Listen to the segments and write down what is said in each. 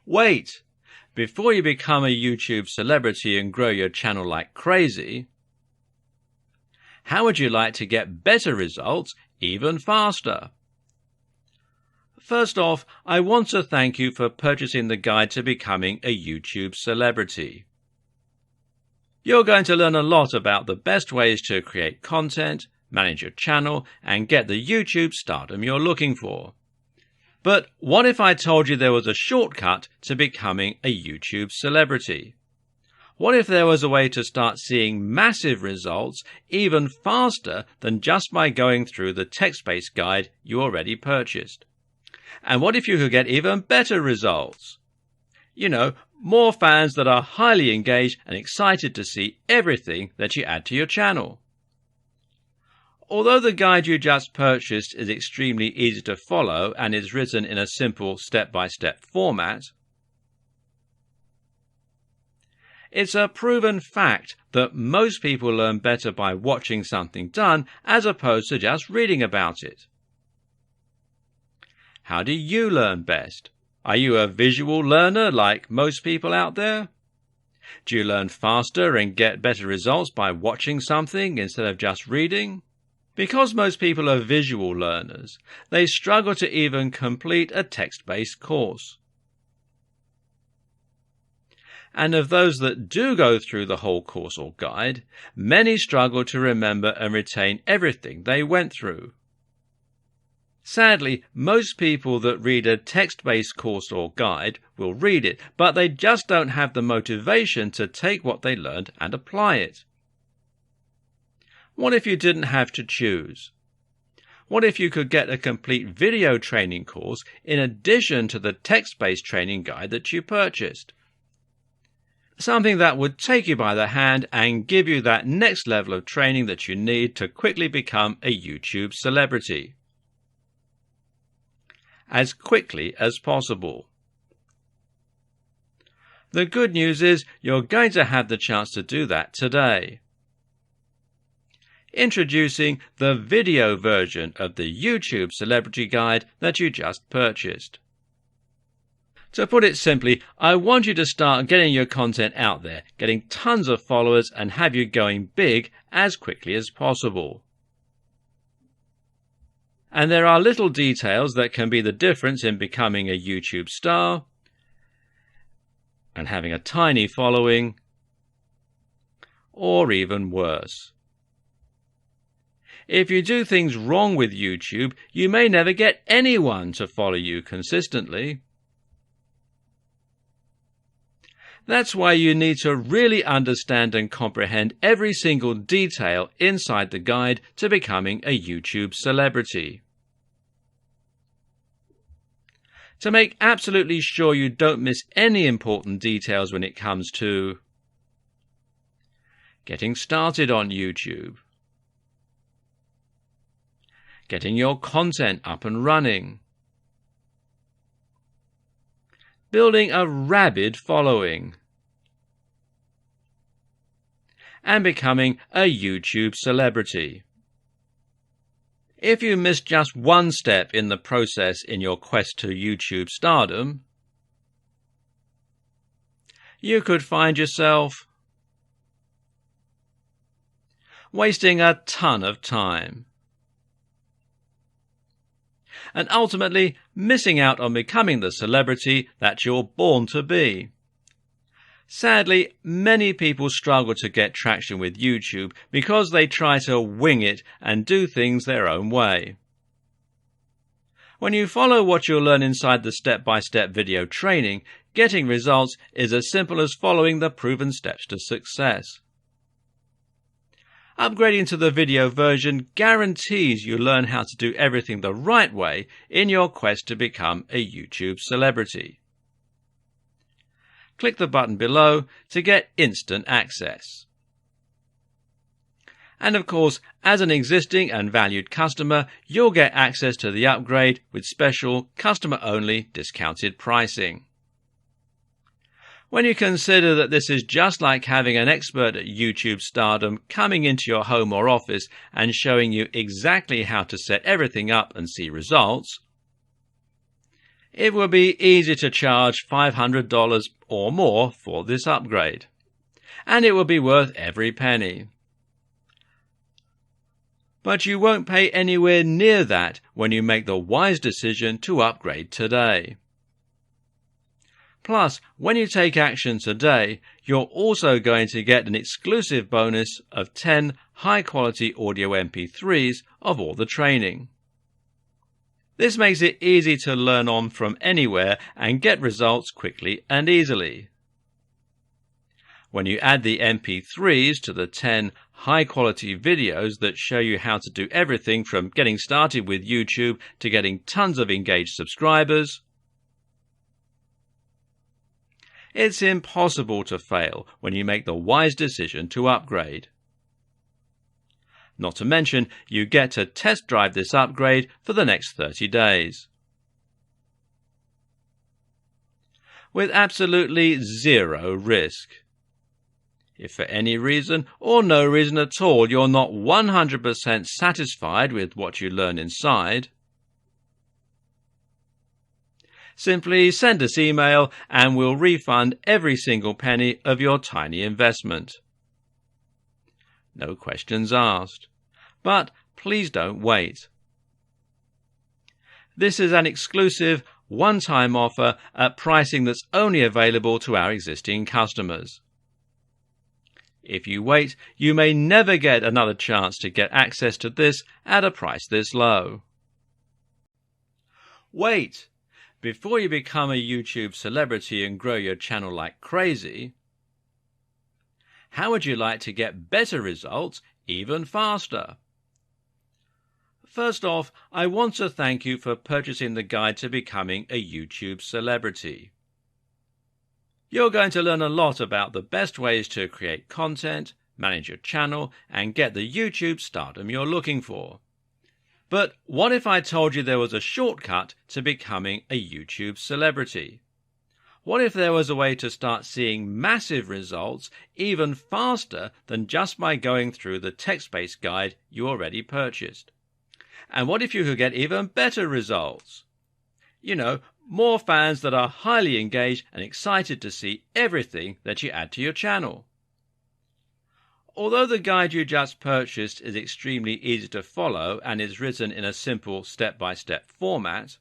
Wait! Before you become a YouTube celebrity and grow your channel like crazy, how would you like to get better results even faster? First off, I want to thank you for purchasing the guide to becoming a YouTube celebrity. You're going to learn a lot about the best ways to create content, manage your channel, and get the YouTube stardom you're looking for. But what if I told you there was a shortcut to becoming a YouTube celebrity? What if there was a way to start seeing massive results even faster than just by going through the text-based guide you already purchased? And what if you could get even better results? You know, more fans that are highly engaged and excited to see everything that you add to your channel. Although the guide you just purchased is extremely easy to follow and is written in a simple step-by-step format, it's a proven fact that most people learn better by watching something done as opposed to just reading about it. How do you learn best? Are you a visual learner like most people out there? Do you learn faster and get better results by watching something instead of just reading? Because most people are visual learners, they struggle to even complete a text-based course. And of those that do go through the whole course or guide, many struggle to remember and retain everything they went through. Sadly, most people that read a text-based course or guide will read it, but they just don't have the motivation to take what they learned and apply it. What if you didn't have to choose? What if you could get a complete video training course in addition to the text-based training guide that you purchased? Something that would take you by the hand and give you that next level of training that you need to quickly become a YouTube celebrity. As quickly as possible. The good news is you're going to have the chance to do that today. Introducing the video version of the YouTube Celebrity Guide that you just purchased. To put it simply, I want you to start getting your content out there, getting tons of followers and have you going big as quickly as possible. And there are little details that can be the difference in becoming a YouTube star and having a tiny following, or even worse. If you do things wrong with YouTube, you may never get anyone to follow you consistently. That's why you need to really understand and comprehend every single detail inside the guide to becoming a YouTube celebrity. To make absolutely sure you don't miss any important details when it comes to getting started on YouTube, getting your content up and running, building a rabid following, and becoming a YouTube celebrity. If you miss just one step in the process in your quest to YouTube stardom, you could find yourself wasting a ton of time and ultimately missing out on becoming the celebrity that you're born to be. Sadly, many people struggle to get traction with YouTube because they try to wing it and do things their own way. When you follow what you'll learn inside the step-by-step video training, getting results is as simple as following the proven steps to success. Upgrading to the video version guarantees you learn how to do everything the right way in your quest to become a YouTube celebrity. Click the button below to get instant access. And of course, as an existing and valued customer, you'll get access to the upgrade with special customer-only discounted pricing. When you consider that this is just like having an expert at YouTube stardom coming into your home or office and showing you exactly how to set everything up and see results, It will be easy to charge $500 or more for this upgrade, and it will be worth every penny. But you won't pay anywhere near that when you make the wise decision to upgrade today. Plus, when you take action today, you're also going to get an exclusive bonus of 10 high-quality audio MP3s of all the training. This makes it easy to learn on from anywhere and get results quickly and easily. When you add the MP3s to the 10 high-quality videos that show you how to do everything from getting started with YouTube to getting tons of engaged subscribers, it's impossible to fail when you make the wise decision to upgrade. Not to mention, you get to test drive this upgrade for the next 30 days. With absolutely zero risk. If for any reason or no reason at all you're not 100% satisfied with what you learn inside, simply send us email and we'll refund every single penny of your tiny investment. No questions asked. But please don't wait. This is an exclusive, one-time offer at pricing that's only available to our existing customers. If you wait, you may never get another chance to get access to this at a price this low. Wait! Before you become a YouTube celebrity and grow your channel like crazy, how would you like to get better results even faster? First off, I want to thank you for purchasing the guide to becoming a YouTube celebrity. You're going to learn a lot about the best ways to create content, manage your channel, and get the YouTube stardom you're looking for. But what if I told you there was a shortcut to becoming a YouTube celebrity? What if there was a way to start seeing massive results even faster than just by going through the text-based guide you already purchased? And what if you could get even better results? You know, more fans that are highly engaged and excited to see everything that you add to your channel. Although the guide you just purchased is extremely easy to follow and is written in a simple step-by-step format,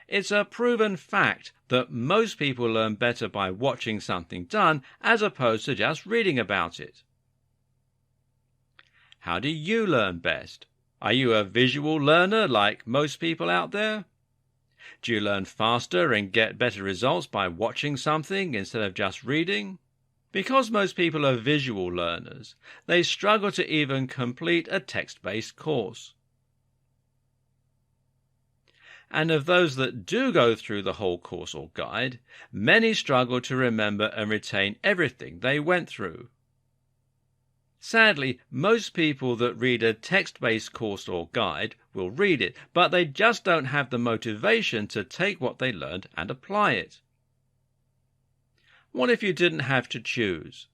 it's a proven fact that most people learn better by watching something done as opposed to just reading about it. How do you learn best? Are you a visual learner like most people out there? Do you learn faster and get better results by watching something instead of just reading? Because most people are visual learners, they struggle to even complete a text-based course. And of those that do go through the whole course or guide, many struggle to remember and retain everything they went through. Sadly, most people that read a text-based course or guide will read it, but they just don't have the motivation to take what they learned and apply it. What if you didn't have to choose?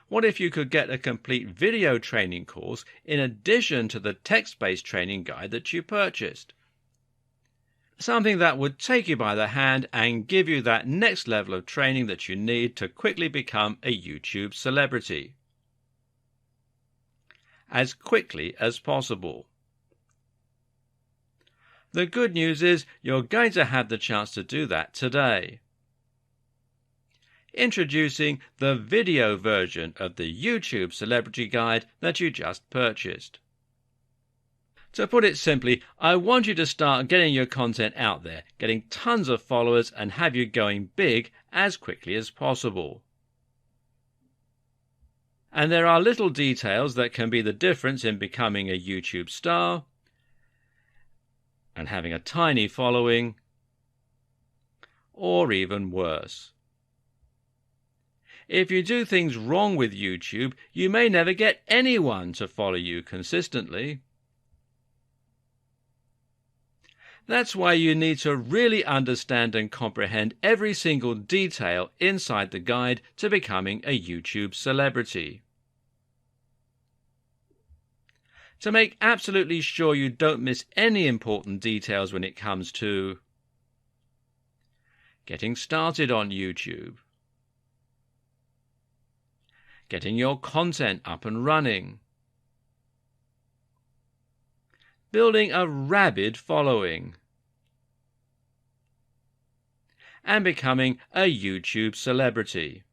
What if you could get a complete video training course in addition to the text-based training guide that you purchased? Something that would take you by the hand and give you that next level of training that you need to quickly become a YouTube celebrity. As quickly as possible. The good news is you're going to have the chance to do that today. Introducing the video version of the YouTube Celebrity Guide that you just purchased. To put it simply, I want you to start getting your content out there, getting tons of followers and have you going big as quickly as possible. And there are little details that can be the difference in becoming a YouTube star and having a tiny following, or even worse. If you do things wrong with YouTube, you may never get anyone to follow you consistently. That's why you need to really understand and comprehend every single detail inside the guide to becoming a YouTube celebrity. To make absolutely sure you don't miss any important details when it comes to getting started on YouTube, getting your content up and running, building a rabid following, and becoming a YouTube celebrity.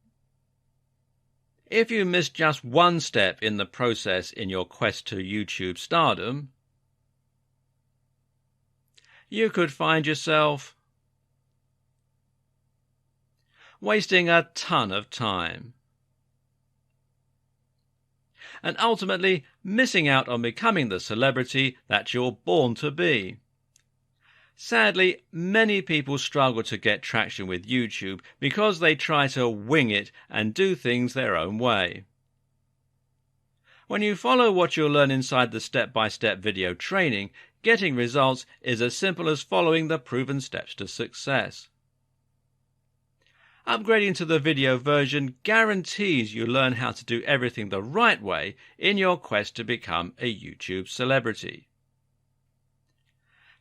If you miss just one step in the process in your quest to YouTube stardom, you could find yourself wasting a ton of time and ultimately missing out on becoming the celebrity that you're born to be. Sadly, many people struggle to get traction with YouTube because they try to wing it and do things their own way. When you follow what you'll learn inside the step-by-step video training, getting results is as simple as following the proven steps to success. Upgrading to the video version guarantees you learn how to do everything the right way in your quest to become a YouTube celebrity.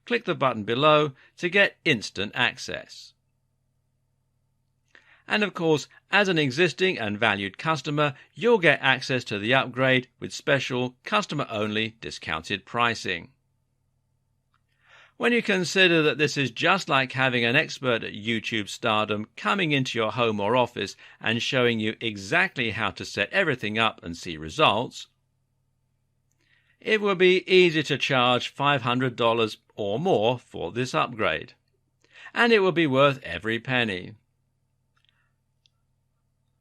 Click the button below to get instant access. And of course, as an existing and valued customer, you'll get access to the upgrade with special customer-only discounted pricing. When you consider that this is just like having an expert at YouTube stardom coming into your home or office and showing you exactly how to set everything up and see results, it will be easy to charge $500 or more for this upgrade, and it will be worth every penny.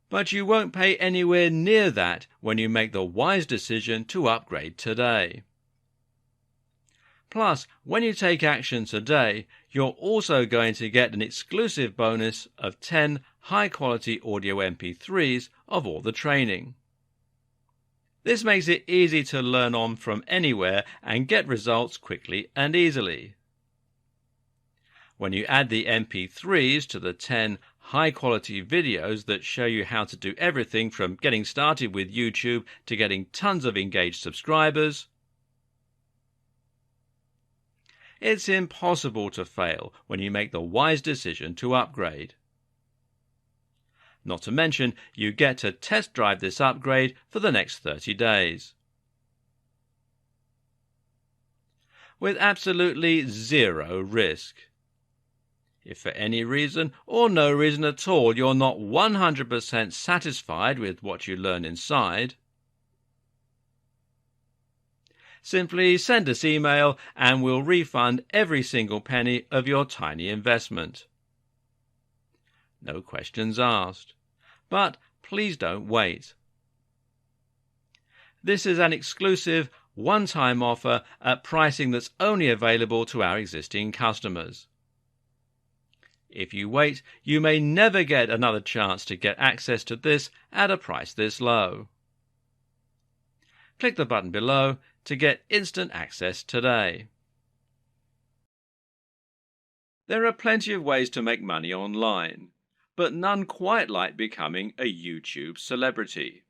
But you won't pay anywhere near that when you make the wise decision to upgrade today. Plus, when you take action today, you're also going to get an exclusive bonus of 10 high-quality audio MP3s of all the training. This makes it easy to learn on from anywhere and get results quickly and easily. When you add the MP3s to the 10 high-quality videos that show you how to do everything from getting started with YouTube to getting tons of engaged subscribers, it's impossible to fail when you make the wise decision to upgrade. Not to mention, you get to test drive this upgrade for the next 30 days. With absolutely zero risk. If for any reason or no reason at all you're not 100% satisfied with what you learn inside, simply send us email and we'll refund every single penny of your tiny investment. No questions asked. But please don't wait. This is an exclusive, one-time offer at pricing that's only available to our existing customers. If you wait, you may never get another chance to get access to this at a price this low. Click the button below to get instant access today. There are plenty of ways to make money online, but none quite like becoming a YouTube celebrity.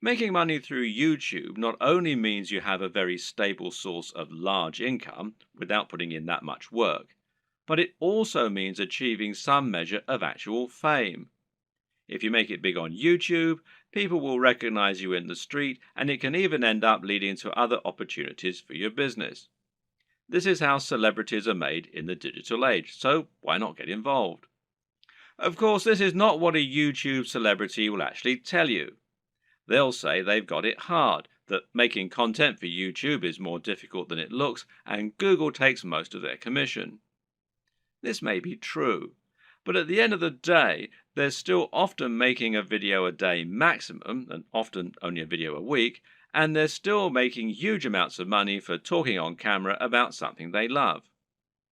Making money through YouTube not only means you have a very stable source of large income without putting in that much work, but it also means achieving some measure of actual fame. If you make it big on YouTube, people will recognize you in the street, and it can even end up leading to other opportunities for your business. This is how celebrities are made in the digital age, so why not get involved? Of course, this is not what a YouTube celebrity will actually tell you. They'll say they've got it hard, that making content for YouTube is more difficult than it looks, and Google takes most of their commission. This may be true, but at the end of the day, they're still often making a video a day maximum, and often only a video a week, and they're still making huge amounts of money for talking on camera about something they love.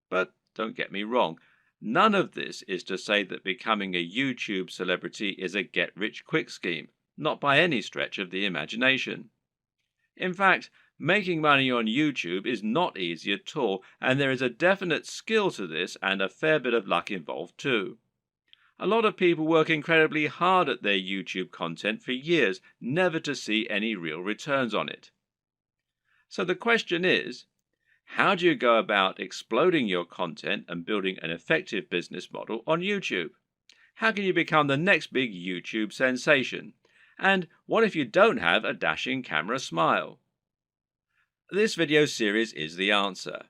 But don't get me wrong, none of this is to say that becoming a YouTube celebrity is a get-rich-quick scheme, not by any stretch of the imagination. In fact, making money on YouTube is not easy at all, and there is a definite skill to this and a fair bit of luck involved too. A lot of people work incredibly hard at their YouTube content for years, never to see any real returns on it. So the question is, how do you go about exploding your content and building an effective business model on YouTube? How can you become the next big YouTube sensation? And what if you don't have a dashing camera smile? This video series is the answer.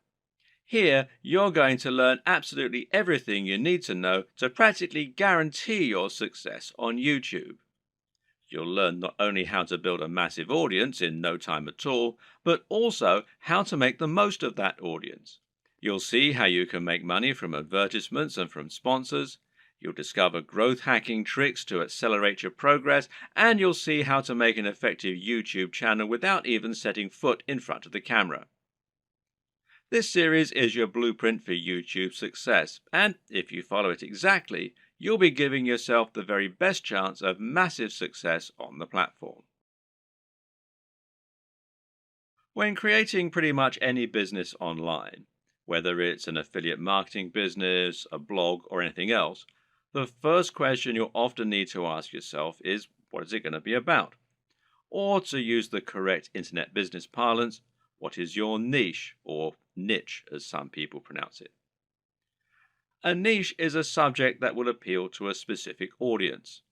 Here, you're going to learn absolutely everything you need to know to practically guarantee your success on YouTube. You'll learn not only how to build a massive audience in no time at all, but also how to make the most of that audience. You'll see how you can make money from advertisements and from sponsors. You'll discover growth hacking tricks to accelerate your progress, and you'll see how to make an effective YouTube channel without even setting foot in front of the camera. This series is your blueprint for YouTube success, and if you follow it exactly, you'll be giving yourself the very best chance of massive success on the platform. When creating pretty much any business online, whether it's an affiliate marketing business, a blog, or anything else, the first question you'll often need to ask yourself is, what is it going to be about? Or to use the correct internet business parlance, what is your niche, or niche as some people pronounce it? A niche is a subject that will appeal to a specific audience.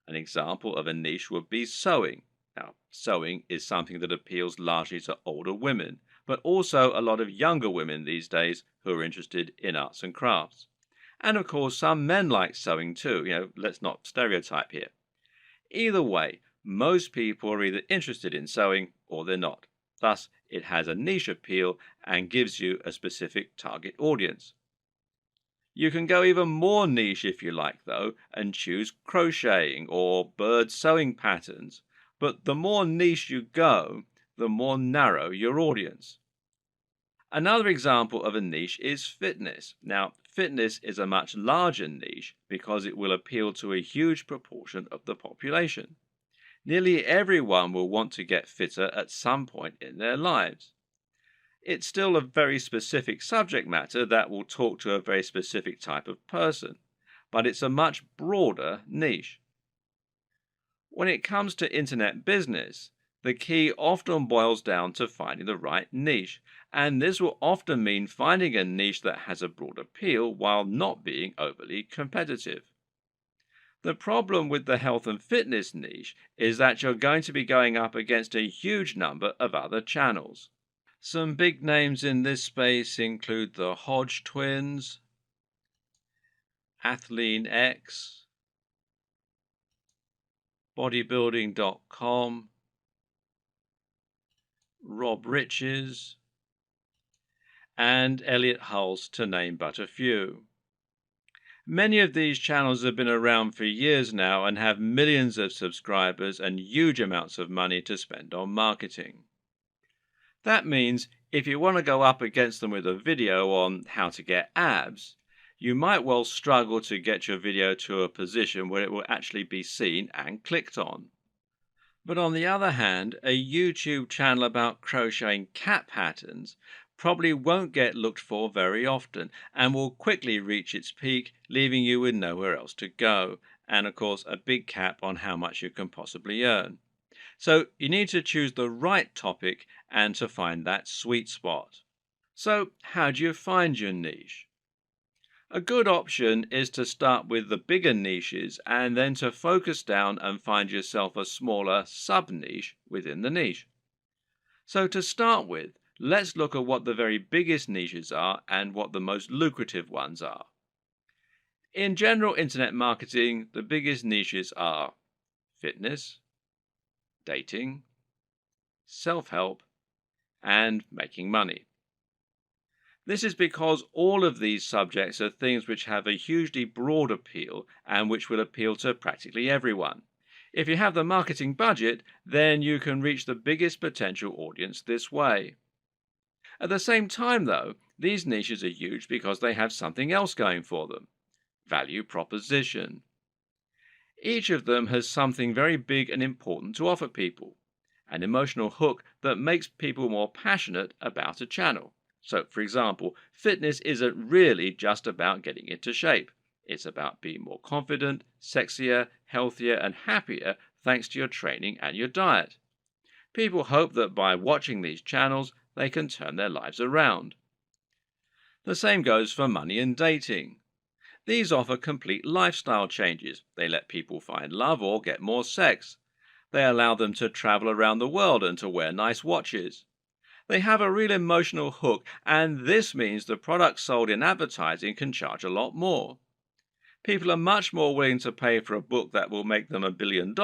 An example of a niche would be sewing. Now, sewing is something that appeals largely to older women, but also a lot of younger women these days who are interested in arts and crafts. And of course, some men like sewing too. Let's not stereotype here. Either way, most people are either interested in sewing or they're not. Thus, it has a niche appeal and gives you a specific target audience. You can go even more niche if you like, though, and choose crocheting or bird sewing patterns. But the more niche you go, the more narrow your audience. Another example of a niche is fitness. Now, fitness is a much larger niche because it will appeal to a huge proportion of the population. Nearly everyone will want to get fitter at some point in their lives. It's still a very specific subject matter that will talk to a very specific type of person, but it's a much broader niche. When it comes to internet business, the key often boils down to finding the right niche, and this will often mean finding a niche that has a broad appeal while not being overly competitive. The problem with the health and fitness niche is that you're going to be going up against a huge number of other channels. Some big names in this space include the Hodge twins, Athlean X, bodybuilding.com, Rob Riches, and Elliot Hulse, to name but a few. Many of these channels have been around for years now and have millions of subscribers and huge amounts of money to spend on marketing. That means if you want to go up against them with a video on how to get abs, you might well struggle to get your video to a position where it will actually be seen and clicked on. But on the other hand, a YouTube channel about crocheting cat patterns probably won't get looked for very often and will quickly reach its peak, leaving you with nowhere else to go, and of course a big cap on how much you can possibly earn. So you need to choose the right topic and to find that sweet spot. So how do you find your niche? A good option is to start with the bigger niches and then to focus down and find yourself a smaller sub-niche within the niche. So to start with, let's look at what the very biggest niches are and what the most lucrative ones are. In general internet marketing, the biggest niches are fitness, dating, self-help, and making money. This is because all of these subjects are things which have a hugely broad appeal and which will appeal to practically everyone. If you have the marketing budget, then you can reach the biggest potential audience this way. At the same time, though, these niches are huge because they have something else going for them: value proposition. Each of them has something very big and important to offer people, an emotional hook that makes people more passionate about a channel. So, for example, fitness isn't really just about getting into shape. It's about being more confident, sexier, healthier, and happier thanks to your training and your diet. People hope that by watching these channels, they can turn their lives around. The same goes for money and dating. These offer complete lifestyle changes. They let people find love or get more sex. They allow them to travel around the world and to wear nice watches. They have a real emotional hook, and this means the products sold in advertising can charge a lot more. People are much more willing to pay for a book that will make them $1 billion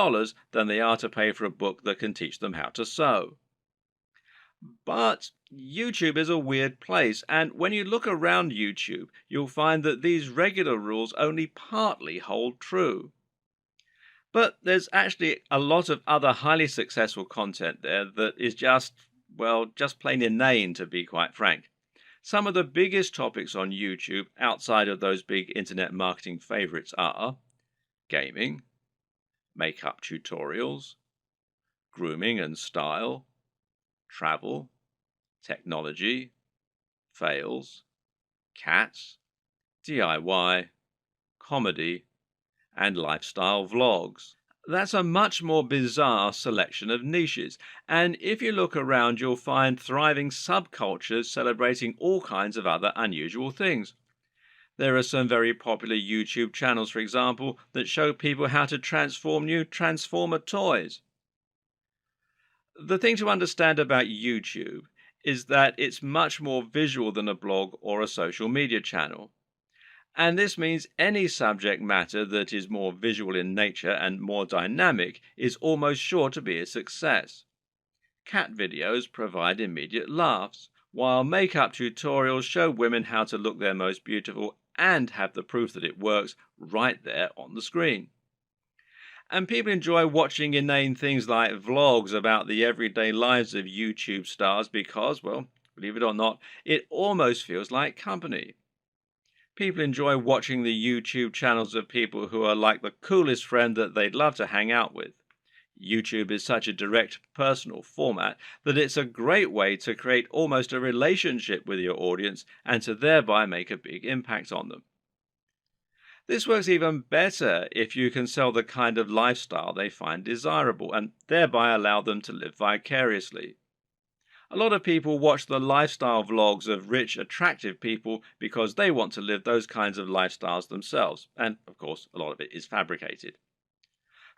than they are to pay for a book that can teach them how to sew. But YouTube is a weird place, and when you look around YouTube, you'll find that these regular rules only partly hold true. But there's actually a lot of other highly successful content there that is just plain inane, to be quite frank. Some of the biggest topics on YouTube outside of those big internet marketing favorites are gaming, makeup tutorials, grooming and style, travel, technology, fails, cats, DIY, comedy, and lifestyle vlogs. That's a much more bizarre selection of niches, and if you look around, you'll find thriving subcultures celebrating all kinds of other unusual things. There are some very popular YouTube channels, for example, that show people how to transform new Transformer toys. The thing to understand about YouTube is that it's much more visual than a blog or a social media channel. And this means any subject matter that is more visual in nature and more dynamic is almost sure to be a success. Cat videos provide immediate laughs, while makeup tutorials show women how to look their most beautiful and have the proof that it works right there on the screen. And people enjoy watching inane things like vlogs about the everyday lives of YouTube stars because, well, believe it or not, it almost feels like company. People enjoy watching the YouTube channels of people who are like the coolest friend that they'd love to hang out with. YouTube is such a direct, personal format that it's a great way to create almost a relationship with your audience and to thereby make a big impact on them. This works even better if you can sell the kind of lifestyle they find desirable and thereby allow them to live vicariously. A lot of people watch the lifestyle vlogs of rich, attractive people because they want to live those kinds of lifestyles themselves, and of course, a lot of it is fabricated.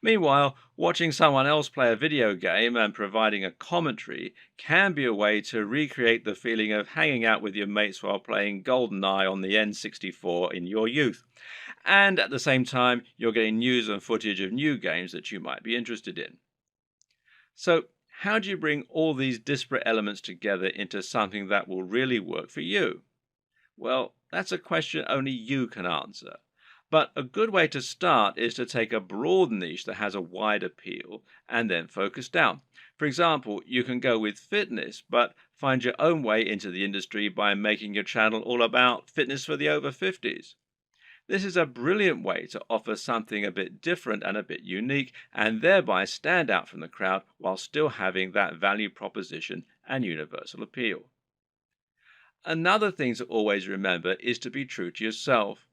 Meanwhile, watching someone else play a video game and providing a commentary can be a way to recreate the feeling of hanging out with your mates while playing GoldenEye on the N64 in your youth. And at the same time, you're getting news and footage of new games that you might be interested in. So, how do you bring all these disparate elements together into something that will really work for you? Well, that's a question only you can answer. But a good way to start is to take a broad niche that has a wide appeal and then focus down. For example, you can go with fitness, but find your own way into the industry by making your channel all about fitness for the over 50s. This is a brilliant way to offer something a bit different and a bit unique, and thereby stand out from the crowd while still having that value proposition and universal appeal. Another thing to always remember is to be true to yourself.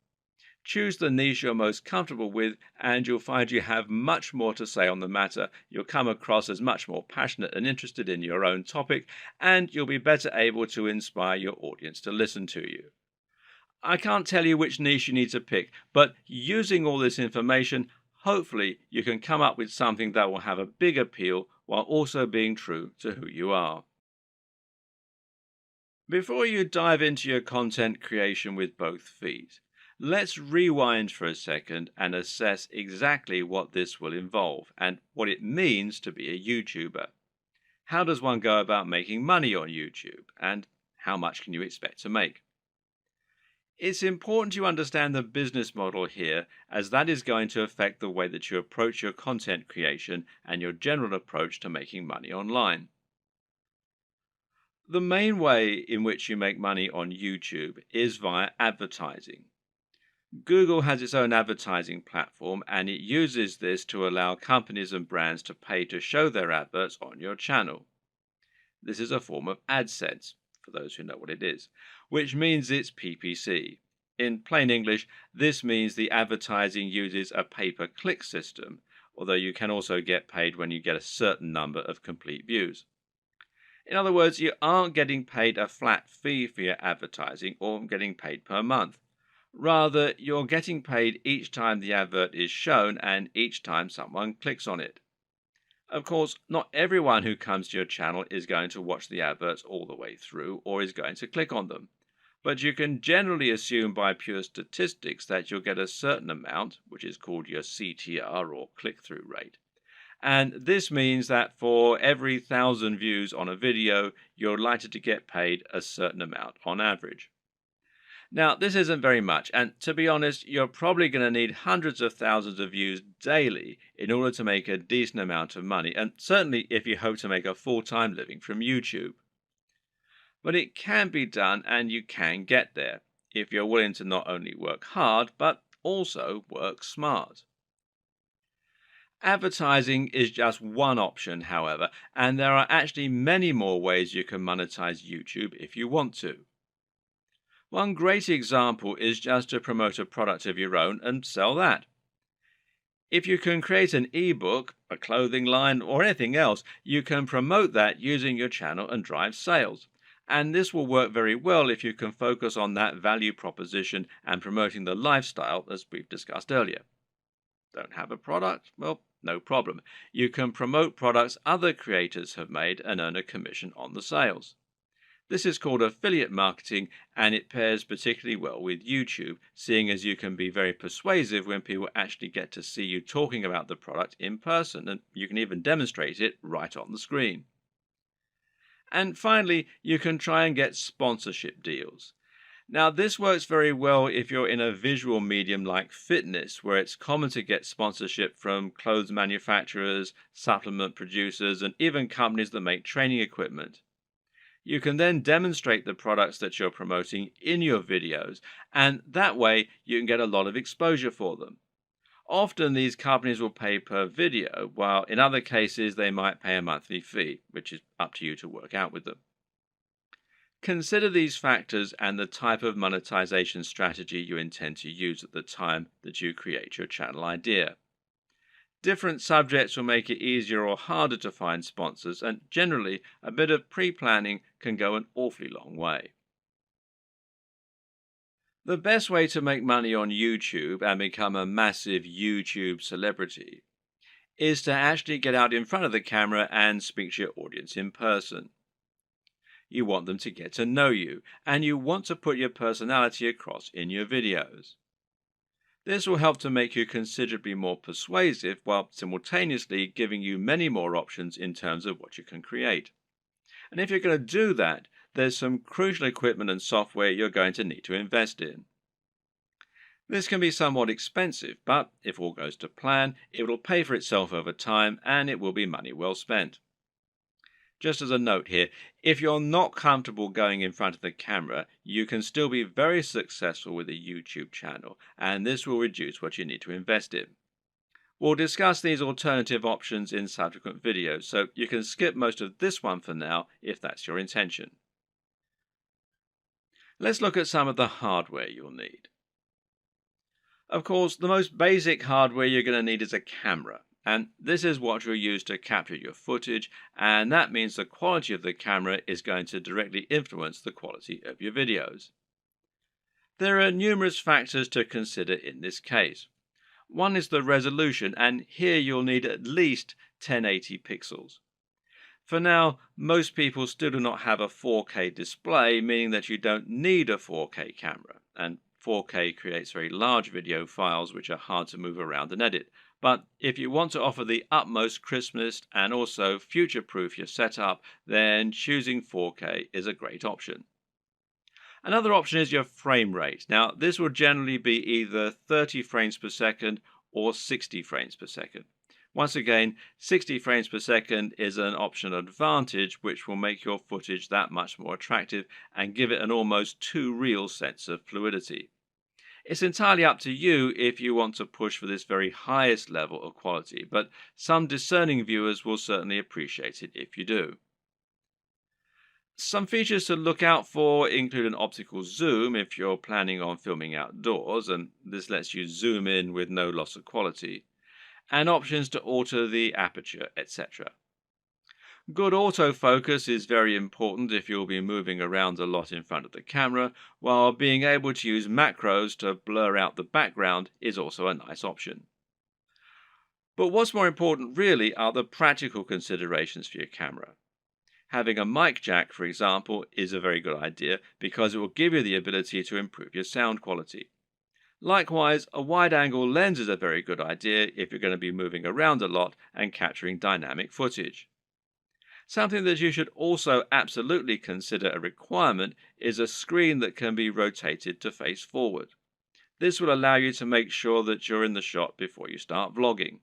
Choose the niche you're most comfortable with, and you'll find you have much more to say on the matter. You'll come across as much more passionate and interested in your own topic, and you'll be better able to inspire your audience to listen to you. I can't tell you which niche you need to pick, but using all this information, hopefully you can come up with something that will have a big appeal while also being true to who you are. Before you dive into your content creation with both feet, let's rewind for a second and assess exactly what this will involve and what it means to be a YouTuber. How does one go about making money on YouTube, and how much can you expect to make? It's important you understand the business model here, as that is going to affect the way that you approach your content creation and your general approach to making money online. The main way in which you make money on YouTube is via advertising. Google has its own advertising platform, and it uses this to allow companies and brands to pay to show their adverts on your channel. This is a form of AdSense, for those who know what it is, which means it's PPC. In plain English, this means the advertising uses a pay-per-click system, although you can also get paid when you get a certain number of complete views. In other words, you aren't getting paid a flat fee for your advertising or getting paid per month. Rather, you're getting paid each time the advert is shown and each time someone clicks on it. Of course, not everyone who comes to your channel is going to watch the adverts all the way through or is going to click on them. But you can generally assume by pure statistics that you'll get a certain amount, which is called your CTR or click-through rate. And this means that for every 1,000 views on a video, you're likely to get paid a certain amount on average. Now, this isn't very much, and to be honest, you're probably going to need hundreds of thousands of views daily in order to make a decent amount of money, and certainly if you hope to make a full-time living from YouTube. But it can be done, and you can get there, if you're willing to not only work hard, but also work smart. Advertising is just one option, however, and there are actually many more ways you can monetize YouTube if you want to. One great example is just to promote a product of your own and sell that. If you can create an ebook, a clothing line, or anything else, you can promote that using your channel and drive sales. And this will work very well if you can focus on that value proposition and promoting the lifestyle as we've discussed earlier. Don't have a product? Well, no problem. You can promote products other creators have made and earn a commission on the sales. This is called affiliate marketing, and it pairs particularly well with YouTube, seeing as you can be very persuasive when people actually get to see you talking about the product in person, and you can even demonstrate it right on the screen. And finally, you can try and get sponsorship deals. Now, this works very well if you're in a visual medium like fitness, where it's common to get sponsorship from clothes manufacturers, supplement producers, and even companies that make training equipment. You can then demonstrate the products that you're promoting in your videos, and that way you can get a lot of exposure for them. Often these companies will pay per video, while in other cases they might pay a monthly fee, which is up to you to work out with them. Consider these factors and the type of monetization strategy you intend to use at the time that you create your channel idea. Different subjects will make it easier or harder to find sponsors, and generally, a bit of pre-planning can go an awfully long way. The best way to make money on YouTube and become a massive YouTube celebrity is to actually get out in front of the camera and speak to your audience in person. You want them to get to know you, and you want to put your personality across in your videos. This will help to make you considerably more persuasive while simultaneously giving you many more options in terms of what you can create. And if you're going to do that, there's some crucial equipment and software you're going to need to invest in. This can be somewhat expensive, but if all goes to plan, it will pay for itself over time and it will be money well spent. Just as a note here, if you're not comfortable going in front of the camera, you can still be very successful with a YouTube channel, and this will reduce what you need to invest in. We'll discuss these alternative options in subsequent videos, so you can skip most of this one for now if that's your intention. Let's look at some of the hardware you'll need. Of course, the most basic hardware you're going to need is a camera. And this is what you'll use to capture your footage, and that means the quality of the camera is going to directly influence the quality of your videos. There are numerous factors to consider in this case. One is the resolution, and here you'll need at least 1080 pixels. For now, most people still do not have a 4K display, meaning that you don't need a 4K camera, and 4K creates very large video files which are hard to move around and edit. But if you want to offer the utmost crispness and also future-proof your setup, then choosing 4K is a great option. Another option is your frame rate. Now, this will generally be either 30 frames per second or 60 frames per second. Once again, 60 frames per second is an optional advantage which will make your footage that much more attractive and give it an almost too real sense of fluidity. It's entirely up to you if you want to push for this very highest level of quality, but some discerning viewers will certainly appreciate it if you do. Some features to look out for include an optical zoom if you're planning on filming outdoors, and this lets you zoom in with no loss of quality. and options to alter the aperture, etc. Good autofocus is very important if you'll be moving around a lot in front of the camera, while being able to use macros to blur out the background is also a nice option. But what's more important really are the practical considerations for your camera. Having a mic jack, for example, is a very good idea because it will give you the ability to improve your sound quality. Likewise, a wide-angle lens is a very good idea if you're going to be moving around a lot and capturing dynamic footage. Something that you should also absolutely consider a requirement is a screen that can be rotated to face forward. This will allow you to make sure that you're in the shot before you start vlogging.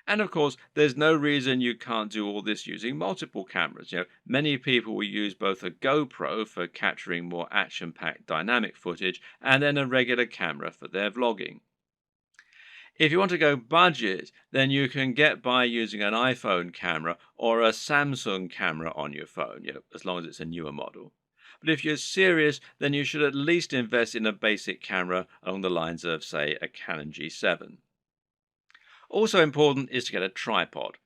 And of course, there's no reason you can't do all this using multiple cameras. Many people will use both a GoPro for capturing more action-packed dynamic footage and then a regular camera for their vlogging. If you want to go budget, then you can get by using an iPhone camera or a Samsung camera on your phone, as long as it's a newer model. But if you're serious, then you should at least invest in a basic camera along the lines of, say, a Canon G7. Also important is to get a tripod.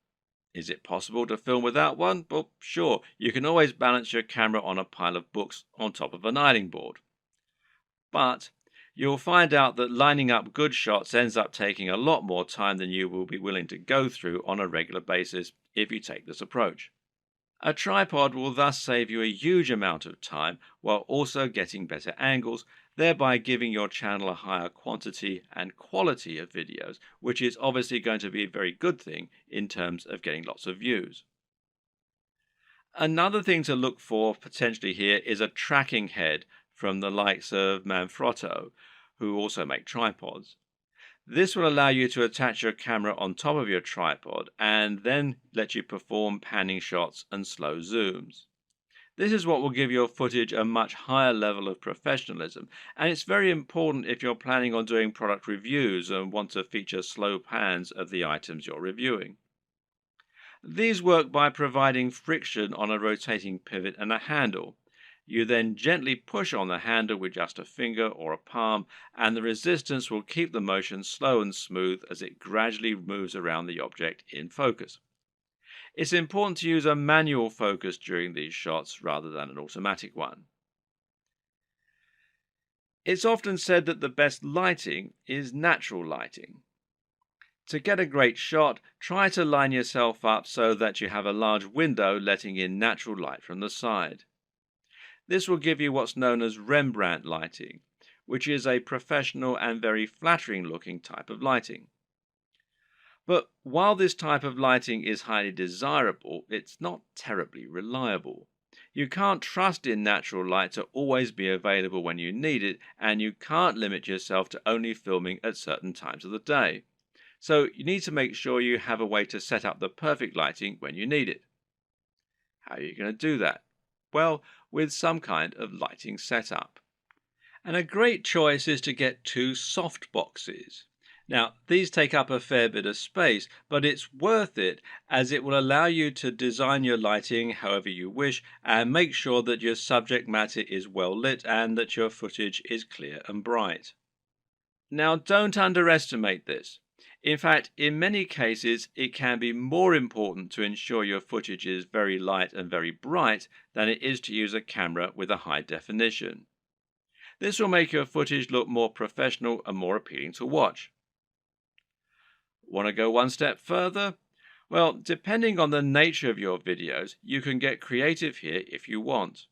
Is it possible to film without one? Well, sure, you can always balance your camera on a pile of books on top of an ironing board. But you'll find out that lining up good shots ends up taking a lot more time than you will be willing to go through on a regular basis if you take this approach. A tripod will thus save you a huge amount of time while also getting better angles, thereby giving your channel a higher quantity and quality of videos, which is obviously going to be a very good thing in terms of getting lots of views. Another thing to look for potentially here is a tracking head from the likes of Manfrotto, who also make tripods. This will allow you to attach your camera on top of your tripod and then let you perform panning shots and slow zooms. This is what will give your footage a much higher level of professionalism, and it's very important if you're planning on doing product reviews and want to feature slow pans of the items you're reviewing. These work by providing friction on a rotating pivot and a handle. You then gently push on the handle with just a finger or a palm, and the resistance will keep the motion slow and smooth as it gradually moves around the object in focus. It's important to use a manual focus during these shots rather than an automatic one. It's often said that the best lighting is natural lighting. To get a great shot, try to line yourself up so that you have a large window letting in natural light from the side. This will give you what's known as Rembrandt lighting, which is a professional and very flattering looking type of lighting. But while this type of lighting is highly desirable, it's not terribly reliable. You can't trust in natural light to always be available when you need it, and you can't limit yourself to only filming at certain times of the day. So you need to make sure you have a way to set up the perfect lighting when you need it. How are you going to do that? Well, with some kind of lighting setup. And a great choice is to get two soft boxes. Now, these take up a fair bit of space, but it's worth it as it will allow you to design your lighting however you wish and make sure that your subject matter is well lit and that your footage is clear and bright. Now, don't underestimate this. In fact, in many cases, it can be more important to ensure your footage is very light and very bright than it is to use a camera with a high definition. This will make your footage look more professional and more appealing to watch. Want to go one step further? Well, depending on the nature of your videos, you can get creative here if you want.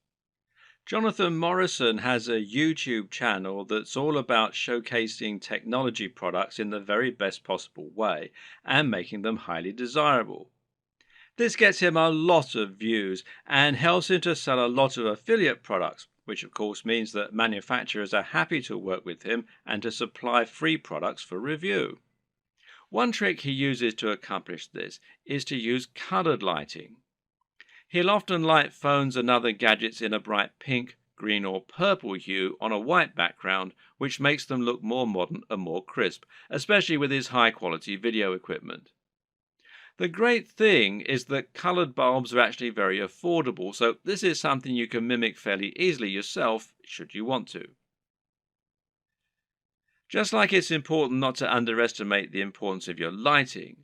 Jonathan Morrison has a YouTube channel that's all about showcasing technology products in the very best possible way and making them highly desirable. This gets him a lot of views and helps him to sell a lot of affiliate products, which of course means that manufacturers are happy to work with him and to supply free products for review. One trick he uses to accomplish this is to use colored lighting. He'll often light phones and other gadgets in a bright pink, green or purple hue on a white background, which makes them look more modern and more crisp, especially with his high-quality video equipment. The great thing is that colored bulbs are actually very affordable, so this is something you can mimic fairly easily yourself, should you want to. Just like it's important not to underestimate the importance of your lighting,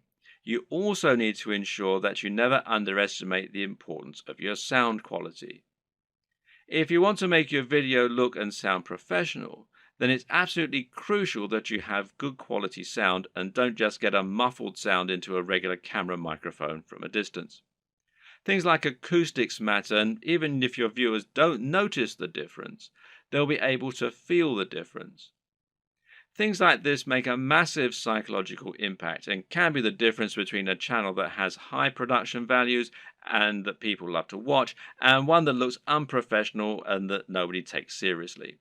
you also need to ensure that you never underestimate the importance of your sound quality. If you want to make your video look and sound professional, then it's absolutely crucial that you have good quality sound and don't just get a muffled sound into a regular camera microphone from a distance. Things like acoustics matter, and even if your viewers don't notice the difference, they'll be able to feel the difference. Things like this make a massive psychological impact and can be the difference between a channel that has high production values and that people love to watch, and one that looks unprofessional and that nobody takes seriously.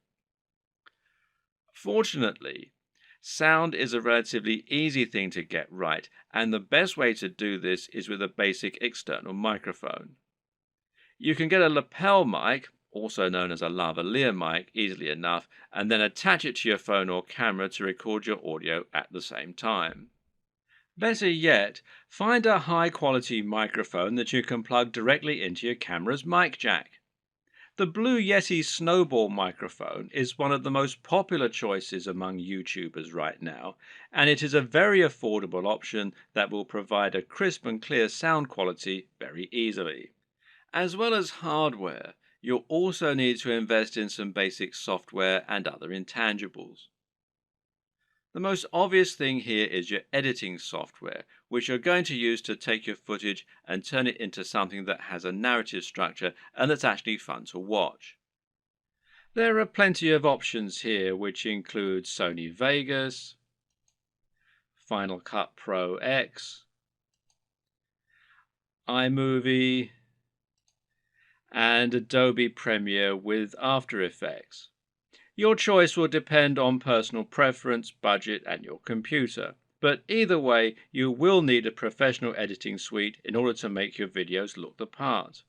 Fortunately, sound is a relatively easy thing to get right, and the best way to do this is with a basic external microphone. You can get a lapel mic, also known as a lavalier mic, easily enough, and then attach it to your phone or camera to record your audio at the same time. Better yet, find a high quality microphone that you can plug directly into your camera's mic jack. The Blue Yeti Snowball microphone is one of the most popular choices among YouTubers right now, and it is a very affordable option that will provide a crisp and clear sound quality very easily. As well as hardware, you'll also need to invest in some basic software and other intangibles. The most obvious thing here is your editing software, which you're going to use to take your footage and turn it into something that has a narrative structure and that's actually fun to watch. There are plenty of options here, which include Sony Vegas, Final Cut Pro X, iMovie, and Adobe Premiere with After Effects. Your choice will depend on personal preference, budget, and your computer. But either way, you will need a professional editing suite in order to make your videos look the part.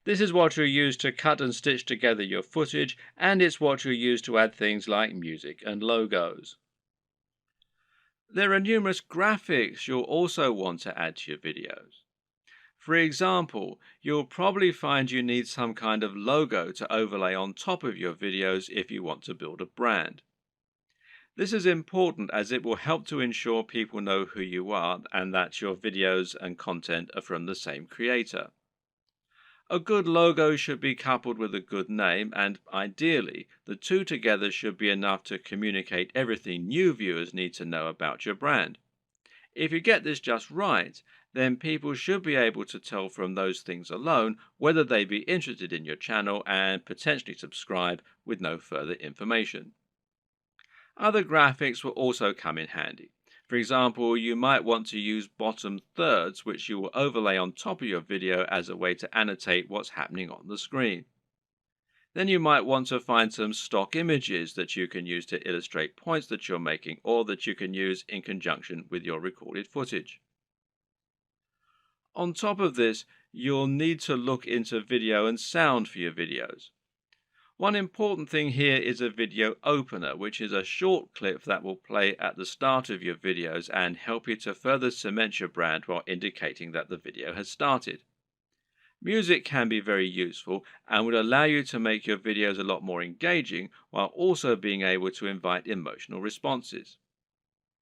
This is what you'll use to cut and stitch together your footage, and it's what you'll use to add things like music and logos. There are numerous graphics you'll also want to add to your videos. For example, you'll probably find you need some kind of logo to overlay on top of your videos if you want to build a brand. This is important as it will help to ensure people know who you are and that your videos and content are from the same creator. A good logo should be coupled with a good name, and ideally, the two together should be enough to communicate everything new viewers need to know about your brand. If you get this just right, then people should be able to tell from those things alone whether they be interested in your channel and potentially subscribe with no further information. Other graphics will also come in handy. For example, you might want to use bottom thirds, which you will overlay on top of your video as a way to annotate what's happening on the screen. Then you might want to find some stock images that you can use to illustrate points that you're making or that you can use in conjunction with your recorded footage. On top of this, you'll need to look into video and sound for your videos. One important thing here is a video opener, which is a short clip that will play at the start of your videos and help you to further cement your brand while indicating that the video has started. Music can be very useful and will allow you to make your videos a lot more engaging while also being able to invite emotional responses.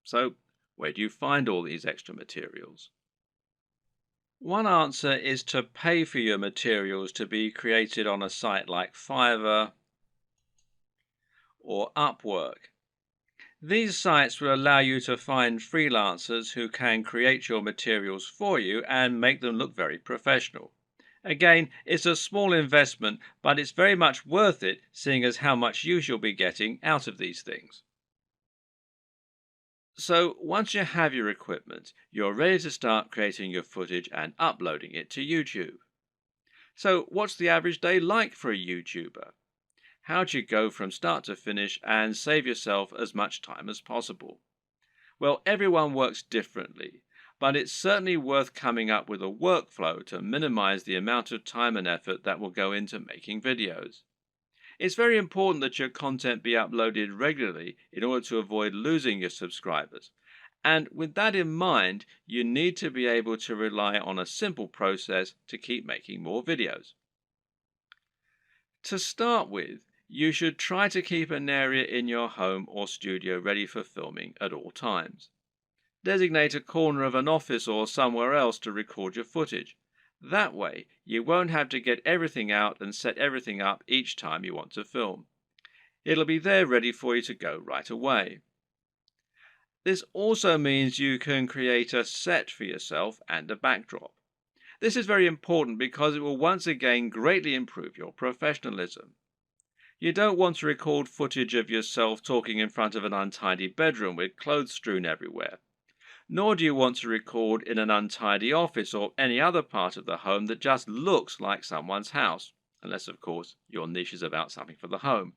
So, where do you find all these extra materials? One answer is to pay for your materials to be created on a site like Fiverr or Upwork. These sites will allow you to find freelancers who can create your materials for you and make them look very professional. Again, it's a small investment, but it's very much worth it, seeing as how much use you'll be getting out of these things. So once you have your equipment, you're ready to start creating your footage and uploading it to YouTube. So what's the average day like for a YouTuber? How do you go from start to finish and save yourself as much time as possible? Well, everyone works differently, but it's certainly worth coming up with a workflow to minimize the amount of time and effort that will go into making videos. It's very important that your content be uploaded regularly in order to avoid losing your subscribers. And with that in mind, you need to be able to rely on a simple process to keep making more videos. To start with, You should try to keep an area in your home or studio ready for filming at all times. Designate a corner of an office or somewhere else to record your footage. That way, you won't have to get everything out and set everything up each time you want to film. It'll be there ready for you to go right away. This also means you can create a set for yourself and a backdrop. This is very important because it will once again greatly improve your professionalism. You don't want to record footage of yourself talking in front of an untidy bedroom with clothes strewn everywhere. Nor do you want to record in an untidy office or any other part of the home that just looks like someone's house, unless, of course, your niche is about something for the home.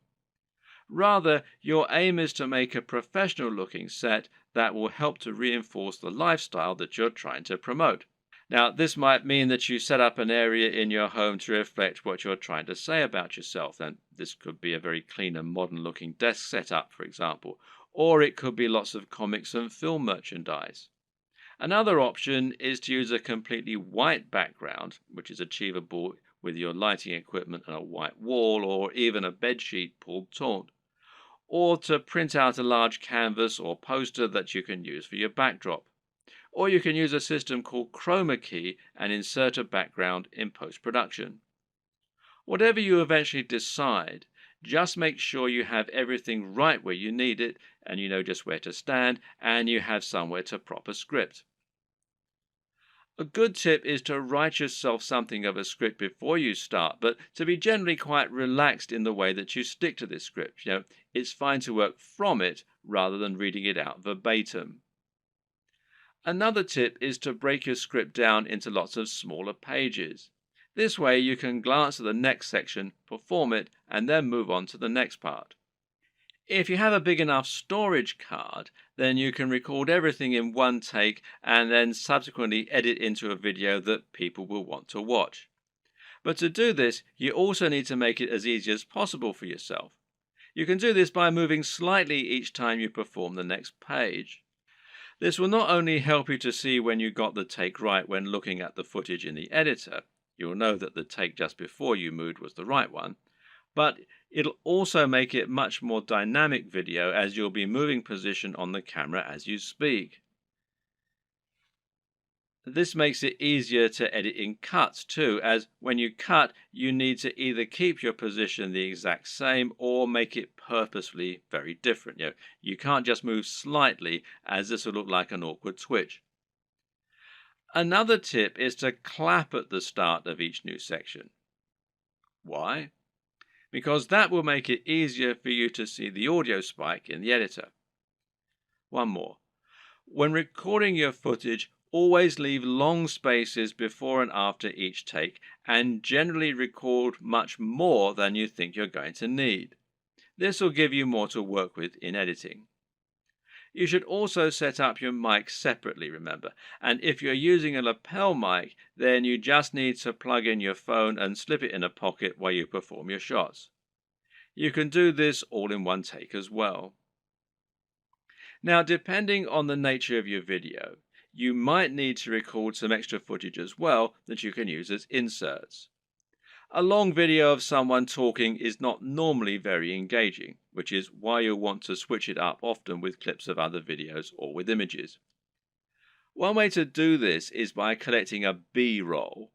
Rather, your aim is to make a professional-looking set that will help to reinforce the lifestyle that you're trying to promote. Now, this might mean that you set up an area in your home to reflect what you're trying to say about yourself. And this could be a very clean and modern-looking desk setup, for example, or it could be lots of comics and film merchandise. Another option is to use a completely white background, which is achievable with your lighting equipment and a white wall or even a bedsheet pulled taut, or to print out a large canvas or poster that you can use for your backdrop. Or you can use a system called chroma key and insert a background in post-production. Whatever you eventually decide, just make sure you have everything right where you need it, and you know just where to stand, and you have somewhere to prop a script. A good tip is to write yourself something of a script before you start, but to be generally quite relaxed in the way that you stick to this script. It's fine to work from it rather than reading it out verbatim. Another tip is to break your script down into lots of smaller pages. This way you can glance at the next section, perform it, and then move on to the next part. If you have a big enough storage card, then you can record everything in one take and then subsequently edit into a video that people will want to watch. But to do this, you also need to make it as easy as possible for yourself. You can do this by moving slightly each time you perform the next page. This will not only help you to see when you got the take right when looking at the footage in the editor, you'll know that the take just before you moved was the right one, but it'll also make it much more dynamic video as you'll be moving position on the camera as you speak. This makes it easier to edit in cuts too, as when you cut, you need to either keep your position the exact same or make it purposefully very different. You can't just move slightly, as this will look like an awkward twitch. Another tip is to clap at the start of each new section. Why? Because that will make it easier for you to see the audio spike in the editor. One more. When recording your footage, always leave long spaces before and after each take, and generally record much more than you think you're going to need. This will give you more to work with in editing. You should also set up your mic separately, remember, and if you're using a lapel mic, then you just need to plug in your phone and slip it in a pocket while you perform your shots. You can do this all in one take as well. Now, depending on the nature of your video, you might need to record some extra footage as well that you can use as inserts. A long video of someone talking is not normally very engaging, which is why you'll want to switch it up often with clips of other videos or with images. One way to do this is by collecting a B-roll.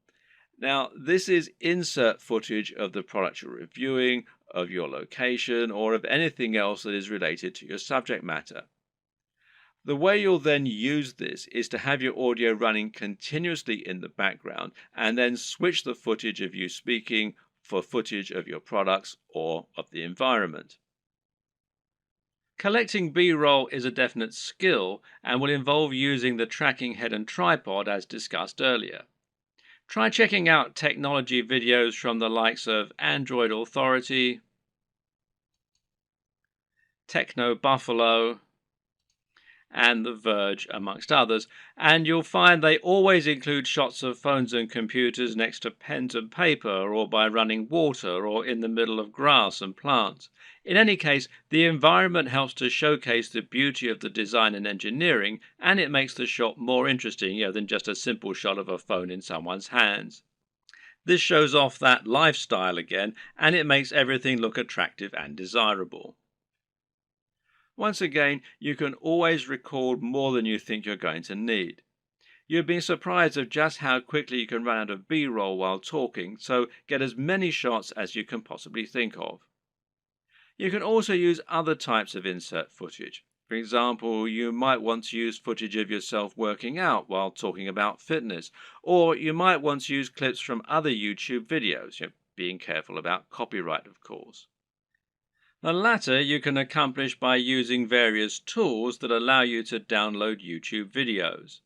Now, this is insert footage of the product you're reviewing, of your location, or of anything else that is related to your subject matter. The way you'll then use this is to have your audio running continuously in the background and then switch the footage of you speaking for footage of your products or of the environment. Collecting B-roll is a definite skill and will involve using the tracking head and tripod as discussed earlier. Try checking out technology videos from the likes of Android Authority, Techno Buffalo, and The Verge, amongst others, and you'll find they always include shots of phones and computers next to pens and paper, or by running water, or in the middle of grass and plants. In any case, the environment helps to showcase the beauty of the design and engineering, and it makes the shot more interesting than just a simple shot of a phone in someone's hands. This shows off that lifestyle again, and it makes everything look attractive and desirable. Once again, you can always record more than you think you're going to need. You'd be surprised of just how quickly you can run out of B-roll while talking, so get as many shots as you can possibly think of. You can also use other types of insert footage. For example, you might want to use footage of yourself working out while talking about fitness, or you might want to use clips from other YouTube videos, being careful about copyright, of course. The latter you can accomplish by using various tools that allow you to download YouTube videos.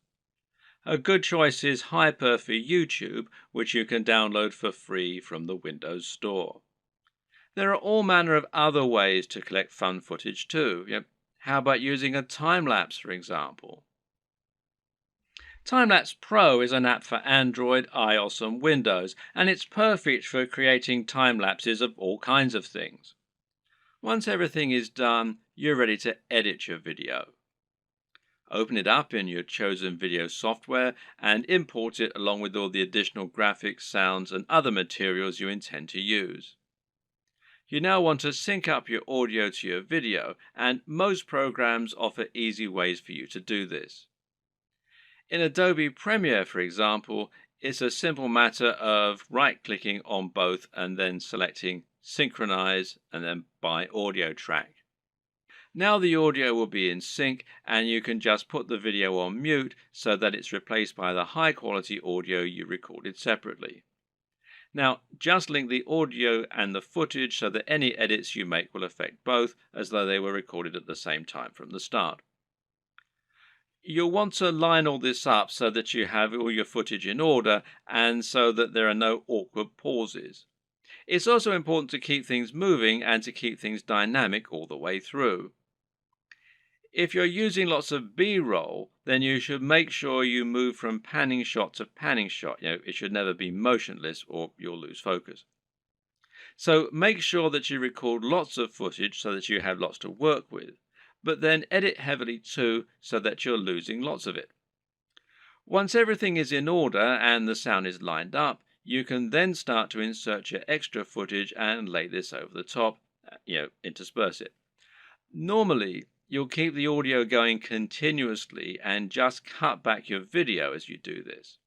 A good choice is Hyper for YouTube, which you can download for free from the Windows Store. There are all manner of other ways to collect fun footage too. How about using a time-lapse, for example? Time-lapse Pro is an app for Android, iOS and Windows, and it's perfect for creating time-lapses of all kinds of things. Once everything is done, you're ready to edit your video. Open it up in your chosen video software and import it along with all the additional graphics, sounds and other materials you intend to use. You now want to sync up your audio to your video, and most programs offer easy ways for you to do this. In Adobe Premiere, for example, it's a simple matter of right-clicking on both and then selecting Synchronize and then by audio track. Now the audio will be in sync, and you can just put the video on mute so that it's replaced by the high-quality audio you recorded separately. Now, just link the audio and the footage so that any edits you make will affect both, as though they were recorded at the same time from the start. You'll want to line all this up so that you have all your footage in order and so that there are no awkward pauses. It's also important to keep things moving and to keep things dynamic all the way through. If you're using lots of B-roll, then you should make sure you move from panning shot to panning shot. It should never be motionless or you'll lose focus. So make sure that you record lots of footage so that you have lots to work with, but then edit heavily too so that you're losing lots of it. Once everything is in order and the sound is lined up, you can then start to insert your extra footage and lay this over the top, intersperse it. Normally, you'll keep the audio going continuously and just cut back your video as you do this.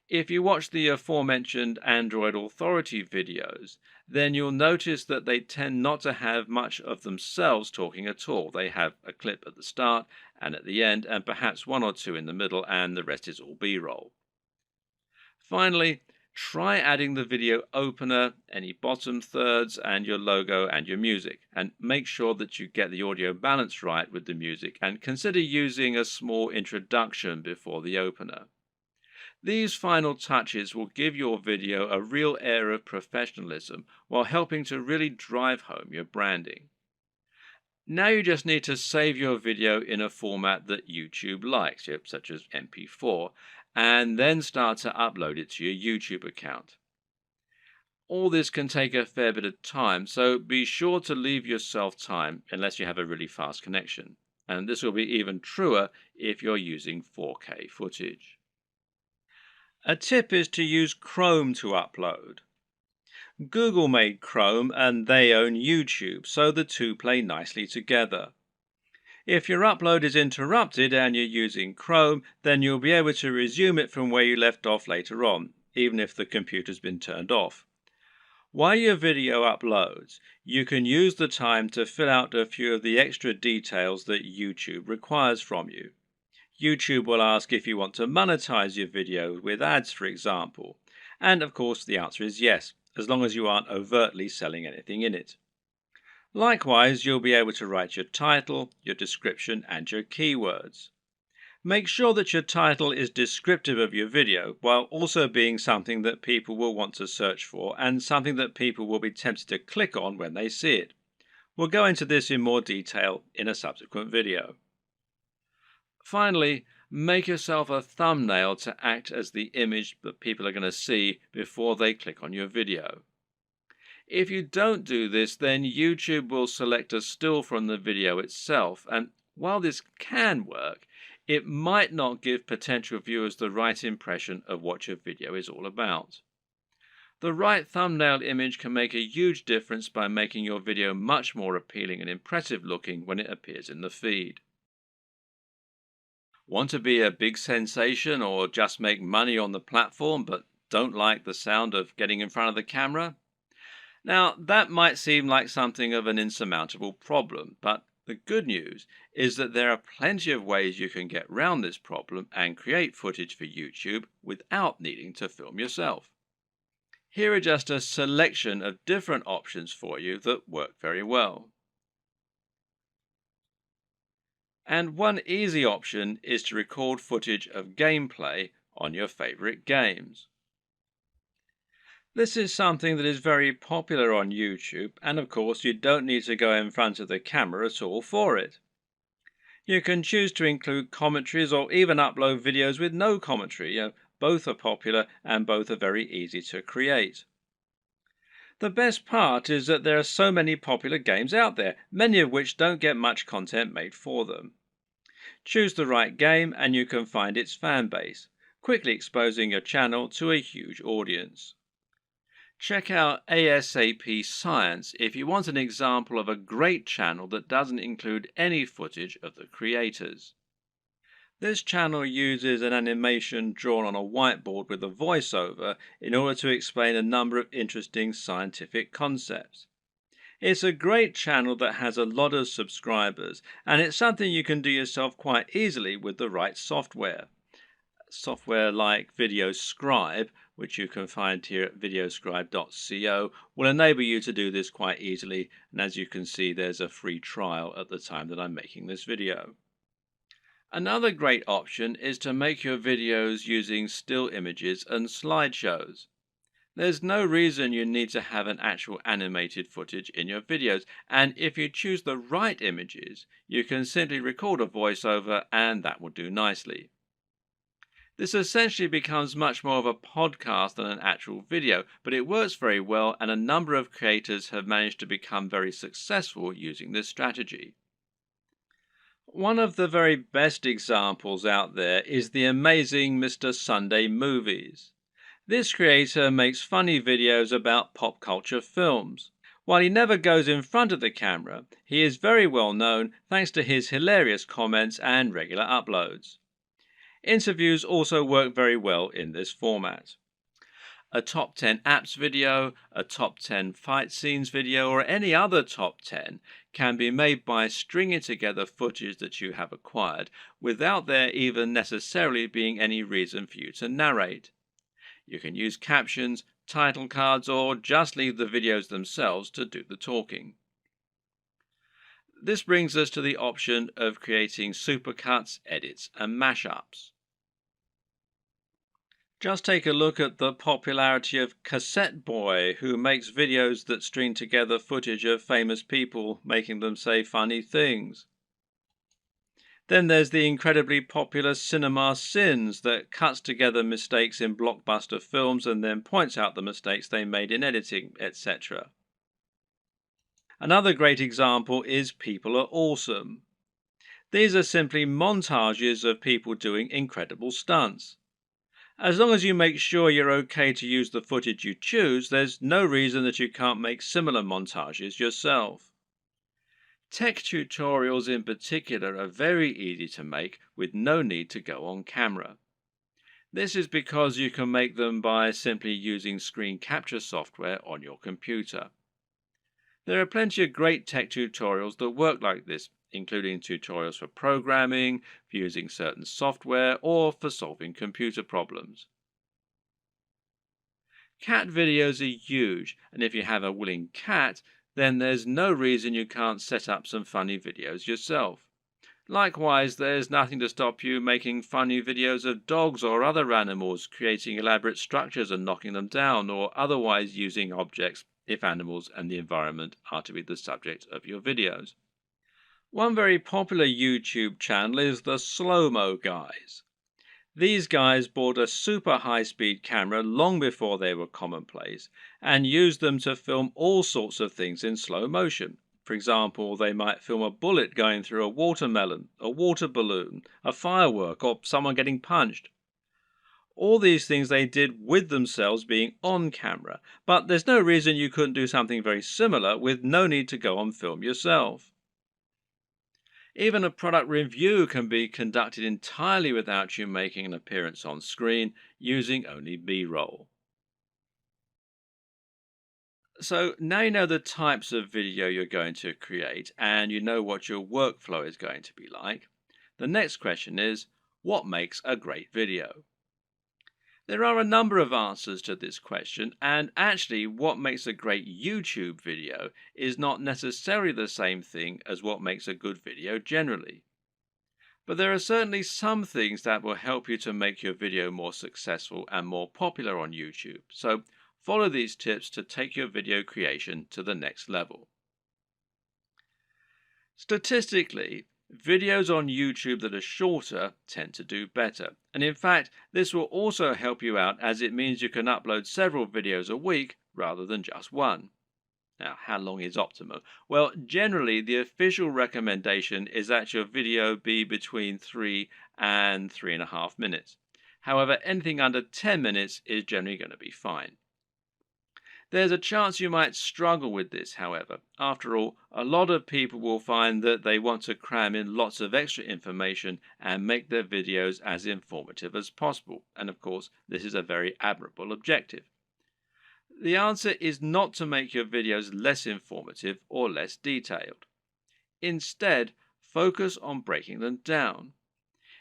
If you watch the aforementioned Android Authority videos, then you'll notice that they tend not to have much of themselves talking at all. They have a clip at the start and at the end, and perhaps one or two in the middle, and the rest is all B-roll. Finally, try adding the video opener, any bottom thirds, and your logo and your music, and make sure that you get the audio balance right with the music, and consider using a small introduction before the opener. These final touches will give your video a real air of professionalism while helping to really drive home your branding. Now you just need to save your video in a format that YouTube likes, such as MP4, and then start to upload it to your YouTube account. All this can take a fair bit of time, so be sure to leave yourself time unless you have a really fast connection. And this will be even truer if you're using 4K footage. A tip is to use Chrome to upload. Google made Chrome and they own YouTube, so the two play nicely together. If your upload is interrupted and you're using Chrome, then you'll be able to resume it from where you left off later on, even if the computer's been turned off. While your video uploads, you can use the time to fill out a few of the extra details that YouTube requires from you. YouTube will ask if you want to monetize your video with ads, for example. And of course the answer is yes, as long as you aren't overtly selling anything in it. Likewise, you'll be able to write your title, your description, and your keywords. Make sure that your title is descriptive of your video, while also being something that people will want to search for and something that people will be tempted to click on when they see it. We'll go into this in more detail in a subsequent video. Finally, make yourself a thumbnail to act as the image that people are going to see before they click on your video. If you don't do this, then YouTube will select a still from the video itself, and while this can work, it might not give potential viewers the right impression of what your video is all about. The right thumbnail image can make a huge difference by making your video much more appealing and impressive looking when it appears in the feed. Want to be a big sensation or just make money on the platform but don't like the sound of getting in front of the camera? Now, that might seem like something of an insurmountable problem, but the good news is that there are plenty of ways you can get around this problem and create footage for YouTube without needing to film yourself. Here are just a selection of different options for you that work very well. And one easy option is to record footage of gameplay on your favorite games. This is something that is very popular on YouTube, and of course you don't need to go in front of the camera at all for it. You can choose to include commentaries or even upload videos with no commentary. Both are popular and both are very easy to create. The best part is that there are so many popular games out there, many of which don't get much content made for them. Choose the right game and you can find its fan base, quickly exposing your channel to a huge audience. Check out ASAP Science if you want an example of a great channel that doesn't include any footage of the creators. This channel uses an animation drawn on a whiteboard with a voiceover in order to explain a number of interesting scientific concepts. It's a great channel that has a lot of subscribers, and it's something you can do yourself quite easily with the right software. Software like VideoScribe, which you can find here at videoscribe.co, will enable you to do this quite easily, and as you can see there's a free trial at the time that I'm making this video. Another great option is to make your videos using still images and slideshows. There's no reason you need to have an actual animated footage in your videos, and if you choose the right images, you can simply record a voiceover and that will do nicely. This essentially becomes much more of a podcast than an actual video, but it works very well and a number of creators have managed to become very successful using this strategy. One of the very best examples out there is the amazing Mr. Sunday Movies. This creator makes funny videos about pop culture films. While he never goes in front of the camera, he is very well known thanks to his hilarious comments and regular uploads. Interviews also work very well in this format. A top 10 apps video, a top 10 fight scenes video, or any other top 10 can be made by stringing together footage that you have acquired without there even necessarily being any reason for you to narrate. You can use captions, title cards, or just leave the videos themselves to do the talking. This brings us to the option of creating supercuts, edits, and mashups. Just take a look at the popularity of Cassette Boy, who makes videos that string together footage of famous people making them say funny things. Then there's the incredibly popular Cinema Sins that cuts together mistakes in blockbuster films and then points out the mistakes they made in editing, etc. Another great example is People Are Awesome. These are simply montages of people doing incredible stunts. As long as you make sure you're okay to use the footage you choose, there's no reason that you can't make similar montages yourself. Tech tutorials in particular are very easy to make with no need to go on camera. This is because you can make them by simply using screen capture software on your computer. There are plenty of great tech tutorials that work like this, including tutorials for programming, for using certain software, or for solving computer problems. Cat videos are huge, and if you have a willing cat, then there's no reason you can't set up some funny videos yourself. Likewise, there's nothing to stop you making funny videos of dogs or other animals, creating elaborate structures and knocking them down, or otherwise using objects if animals and the environment are to be the subject of your videos. One very popular YouTube channel is the Slow-Mo Guys. These guys bought a super high-speed camera long before they were commonplace and used them to film all sorts of things in slow motion. For example, they might film a bullet going through a watermelon, a water balloon, a firework, or someone getting punched. All these things they did with themselves being on camera, but there's no reason you couldn't do something very similar with no need to go on film yourself. Even a product review can be conducted entirely without you making an appearance on screen, using only B-roll. So now you know the types of video you're going to create and you know what your workflow is going to be like. The next question is, what makes a great video? There are a number of answers to this question, and actually what makes a great YouTube video is not necessarily the same thing as what makes a good video generally. But there are certainly some things that will help you to make your video more successful and more popular on YouTube. So follow these tips to take your video creation to the next level. Statistically, videos on YouTube that are shorter tend to do better. And in fact, this will also help you out as it means you can upload several videos a week rather than just one. Now, how long is optimal? Well, generally, the official recommendation is that your video be between 3 and 3.5 minutes. However, anything under 10 minutes is generally going to be fine. There's a chance you might struggle with this, however. After all, a lot of people will find that they want to cram in lots of extra information and make their videos as informative as possible. And of course, this is a very admirable objective. The answer is not to make your videos less informative or less detailed. Instead, focus on breaking them down.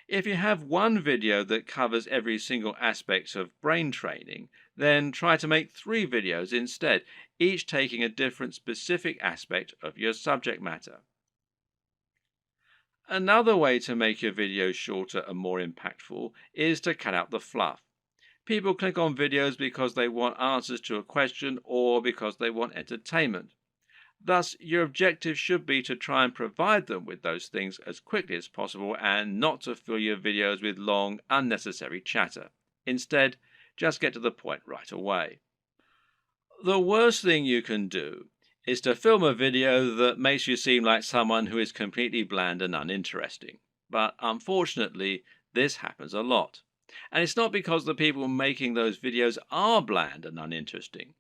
If you have one video that covers every single aspect of brain training, then try to make 3 videos instead, each taking a different specific aspect of your subject matter. Another way to make your videos shorter and more impactful is to cut out the fluff. People click on videos because they want answers to a question or because they want entertainment. Thus, your objective should be to try and provide them with those things as quickly as possible and not to fill your videos with long, unnecessary chatter. Instead, just get to the point right away. The worst thing you can do is to film a video that makes you seem like someone who is completely bland and uninteresting. But unfortunately, this happens a lot. And it's not because the people making those videos are bland and uninteresting.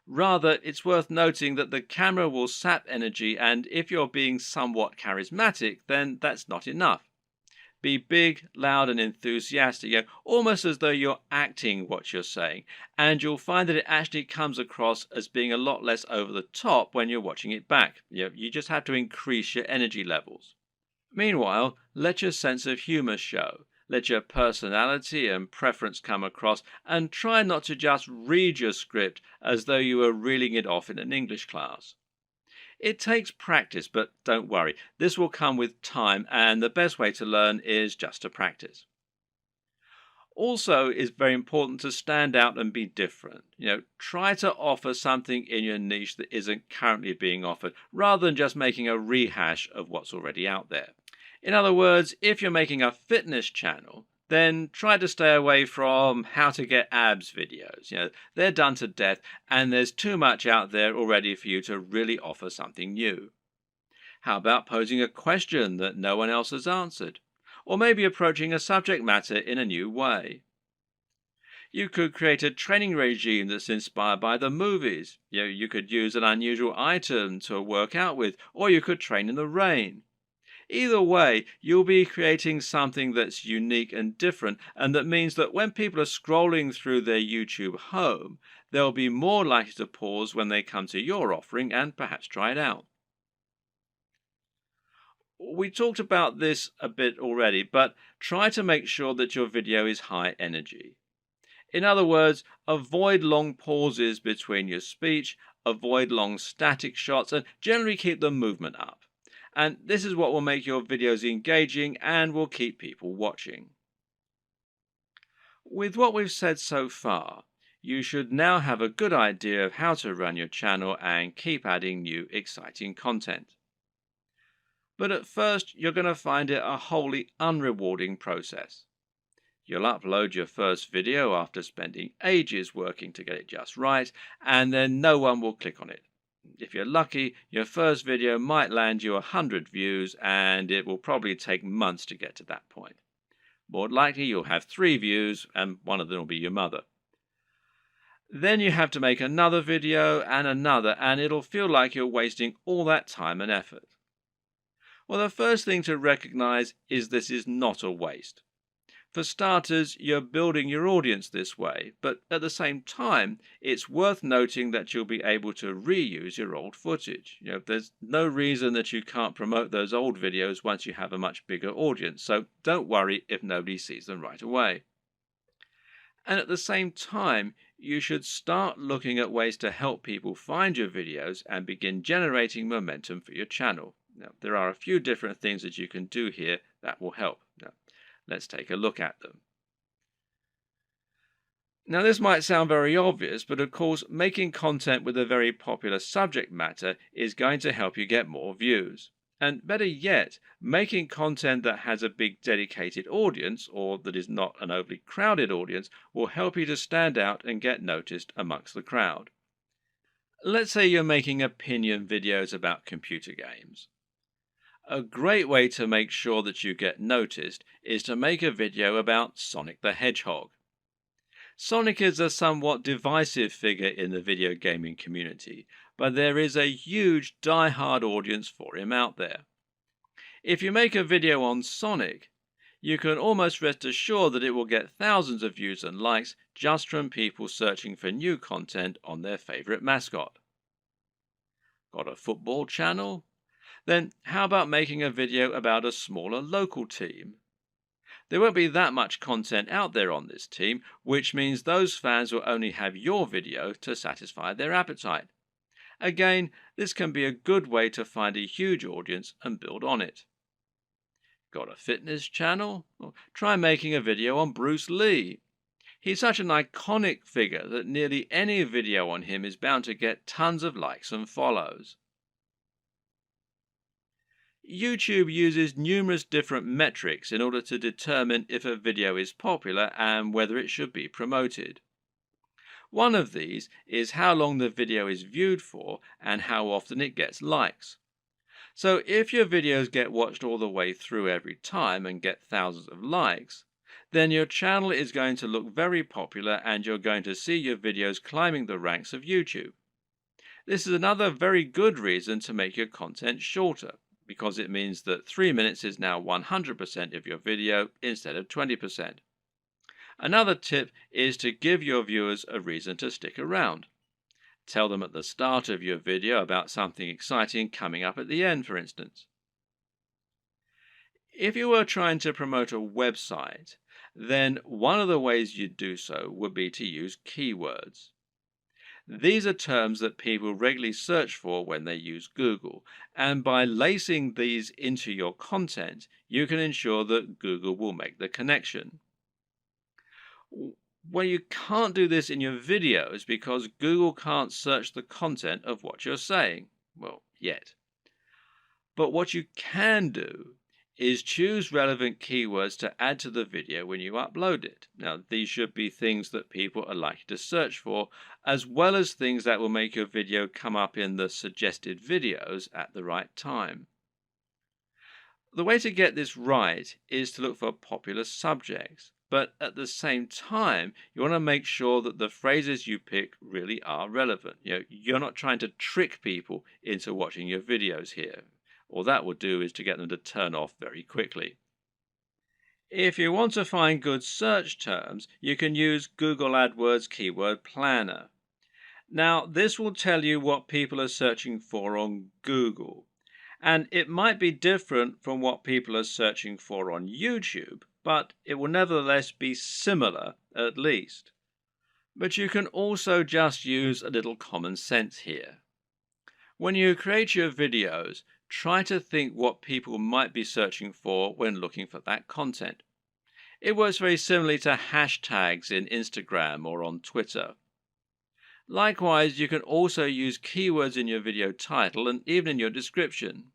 Rather, it's worth noting that the camera will sap energy, and if you're being somewhat charismatic, then that's not enough. Be big, loud, and enthusiastic, almost as though you're acting what you're saying, and you'll find that it actually comes across as being a lot less over the top when you're watching it back. You just have to increase your energy levels. Meanwhile, let your sense of humor show. Let your personality and preference come across, and try not to just read your script as though you were reeling it off in an English class. It takes practice, but don't worry, this will come with time, and the best way to learn is just to practice. Also, it's very important to stand out and be different. Try to offer something in your niche that isn't currently being offered, rather than just making a rehash of what's already out there. In other words, if you're making a fitness channel, then try to stay away from how to get abs videos. They're done to death, and there's too much out there already for you to really offer something new. How about posing a question that no one else has answered? Or maybe approaching a subject matter in a new way. You could create a training regime that's inspired by the movies. You could use an unusual item to work out with, or you could train in the rain. Either way, you'll be creating something that's unique and different, and that means that when people are scrolling through their YouTube home, they'll be more likely to pause when they come to your offering and perhaps try it out. We talked about this a bit already, but try to make sure that your video is high energy. In other words, avoid long pauses between your speech, avoid long static shots, and generally keep the movement up. And this is what will make your videos engaging and will keep people watching. With what we've said so far, you should now have a good idea of how to run your channel and keep adding new exciting content. But at first, you're going to find it a wholly unrewarding process. You'll upload your first video after spending ages working to get it just right, and then no one will click on it. If you're lucky, your first video might land you 100 views, and it will probably take months to get to that point. more likely you'll have 3 views and one of them will be your mother. Then you have to make another video and another, and it'll feel like you're wasting all that time and effort. Well, the first thing to recognize is this is not a waste. For starters, you're building your audience this way, but at the same time, it's worth noting that you'll be able to reuse your old footage. There's no reason that you can't promote those old videos once you have a much bigger audience, so don't worry if nobody sees them right away. And at the same time, you should start looking at ways to help people find your videos and begin generating momentum for your channel. Now, there are a few different things that you can do here that will help. Now, let's take a look at them. Now, this might sound very obvious, but of course, making content with a very popular subject matter is going to help you get more views. And better yet, making content that has a big dedicated audience, or that is not an overly crowded audience, will help you to stand out and get noticed amongst the crowd. Let's say you're making opinion videos about computer games. A great way to make sure that you get noticed is to make a video about Sonic the Hedgehog. Sonic is a somewhat divisive figure in the video gaming community, but there is a huge die-hard audience for him out there. If you make a video on Sonic, you can almost rest assured that it will get thousands of views and likes just from people searching for new content on their favorite mascot. Got a football channel? Then how about making a video about a smaller local team? There won't be that much content out there on this team, which means those fans will only have your video to satisfy their appetite. Again, this can be a good way to find a huge audience and build on it. Got a fitness channel? Well, try making a video on Bruce Lee. He's such an iconic figure that nearly any video on him is bound to get tons of likes and follows. YouTube uses numerous different metrics in order to determine if a video is popular and whether it should be promoted. One of these is how long the video is viewed for and how often it gets likes. So if your videos get watched all the way through every time and get thousands of likes, then your channel is going to look very popular and you're going to see your videos climbing the ranks of YouTube. This is another very good reason to make your content shorter, because it means that 3 minutes is now 100% of your video instead of 20%. Another tip is to give your viewers a reason to stick around. Tell them at the start of your video about something exciting coming up at the end, for instance. If you were trying to promote a website, then one of the ways you'd do so would be to use keywords. These are terms that people regularly search for when they use Google, and by lacing these into your content, you can ensure that Google will make the connection. Well, you can't do this in your videos because Google can't search the content of what you're saying. Well, yet. But what you can do is choose relevant keywords to add to the video when you upload it. Now, these should be things that people are likely to search for, as well as things that will make your video come up in the suggested videos at the right time. The way to get this right is to look for popular subjects, but at the same time, you want to make sure that the phrases you pick really are relevant. You're not trying to trick people into watching your videos here. All that will do is to get them to turn off very quickly. If you want to find good search terms, you can use Google AdWords Keyword Planner. Now, this will tell you what people are searching for on Google, and it might be different from what people are searching for on YouTube, but it will nevertheless be similar at least. But you can also just use a little common sense here. When you create your videos, try to think what people might be searching for when looking for that content. It works very similarly to hashtags in Instagram or on Twitter. Likewise, you can also use keywords in your video title and even in your description.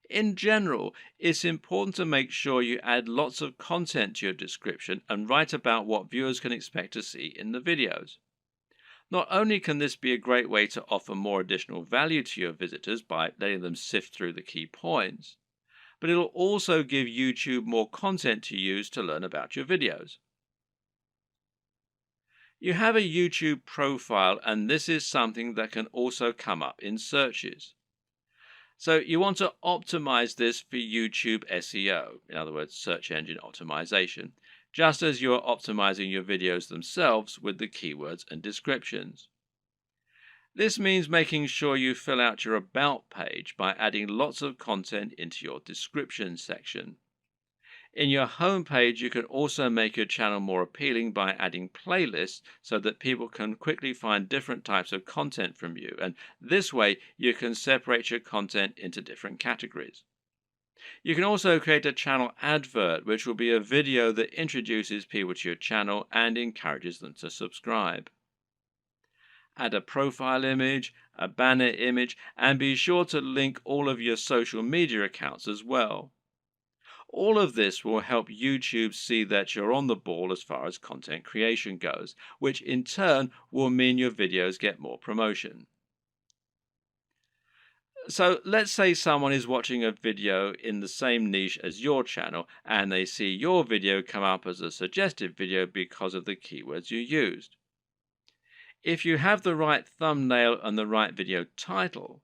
In general, it's important to make sure you add lots of content to your description and write about what viewers can expect to see in the videos. Not only can this be a great way to offer more additional value to your visitors by letting them sift through the key points, but it'll also give YouTube more content to use to learn about your videos. You have a YouTube profile, and this is something that can also come up in searches. So you want to optimize this for YouTube SEO, in other words, search engine optimization, just as you're optimizing your videos themselves with the keywords and descriptions. This means making sure you fill out your About page by adding lots of content into your description section. In your home page, you can also make your channel more appealing by adding playlists so that people can quickly find different types of content from you. And this way, you can separate your content into different categories. You can also create a channel advert, which will be a video that introduces people to your channel and encourages them to subscribe. Add a profile image, a banner image, and be sure to link all of your social media accounts as well. All of this will help YouTube see that you're on the ball as far as content creation goes, which in turn will mean your videos get more promotion. So let's say someone is watching a video in the same niche as your channel, and they see your video come up as a suggested video because of the keywords you used. If you have the right thumbnail and the right video title,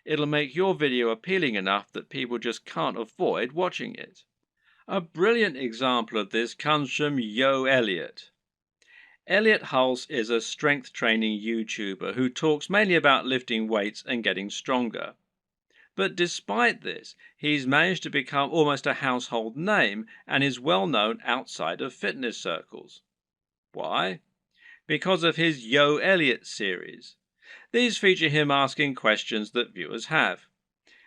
it'll make your video appealing enough that people just can't avoid watching it. A brilliant example of this comes from Yo Elliott. Elliott Hulse is a strength training YouTuber who talks mainly about lifting weights and getting stronger. But despite this, he's managed to become almost a household name and is well known outside of fitness circles. Why? Because of his Yo Elliott series. These feature him asking questions that viewers have.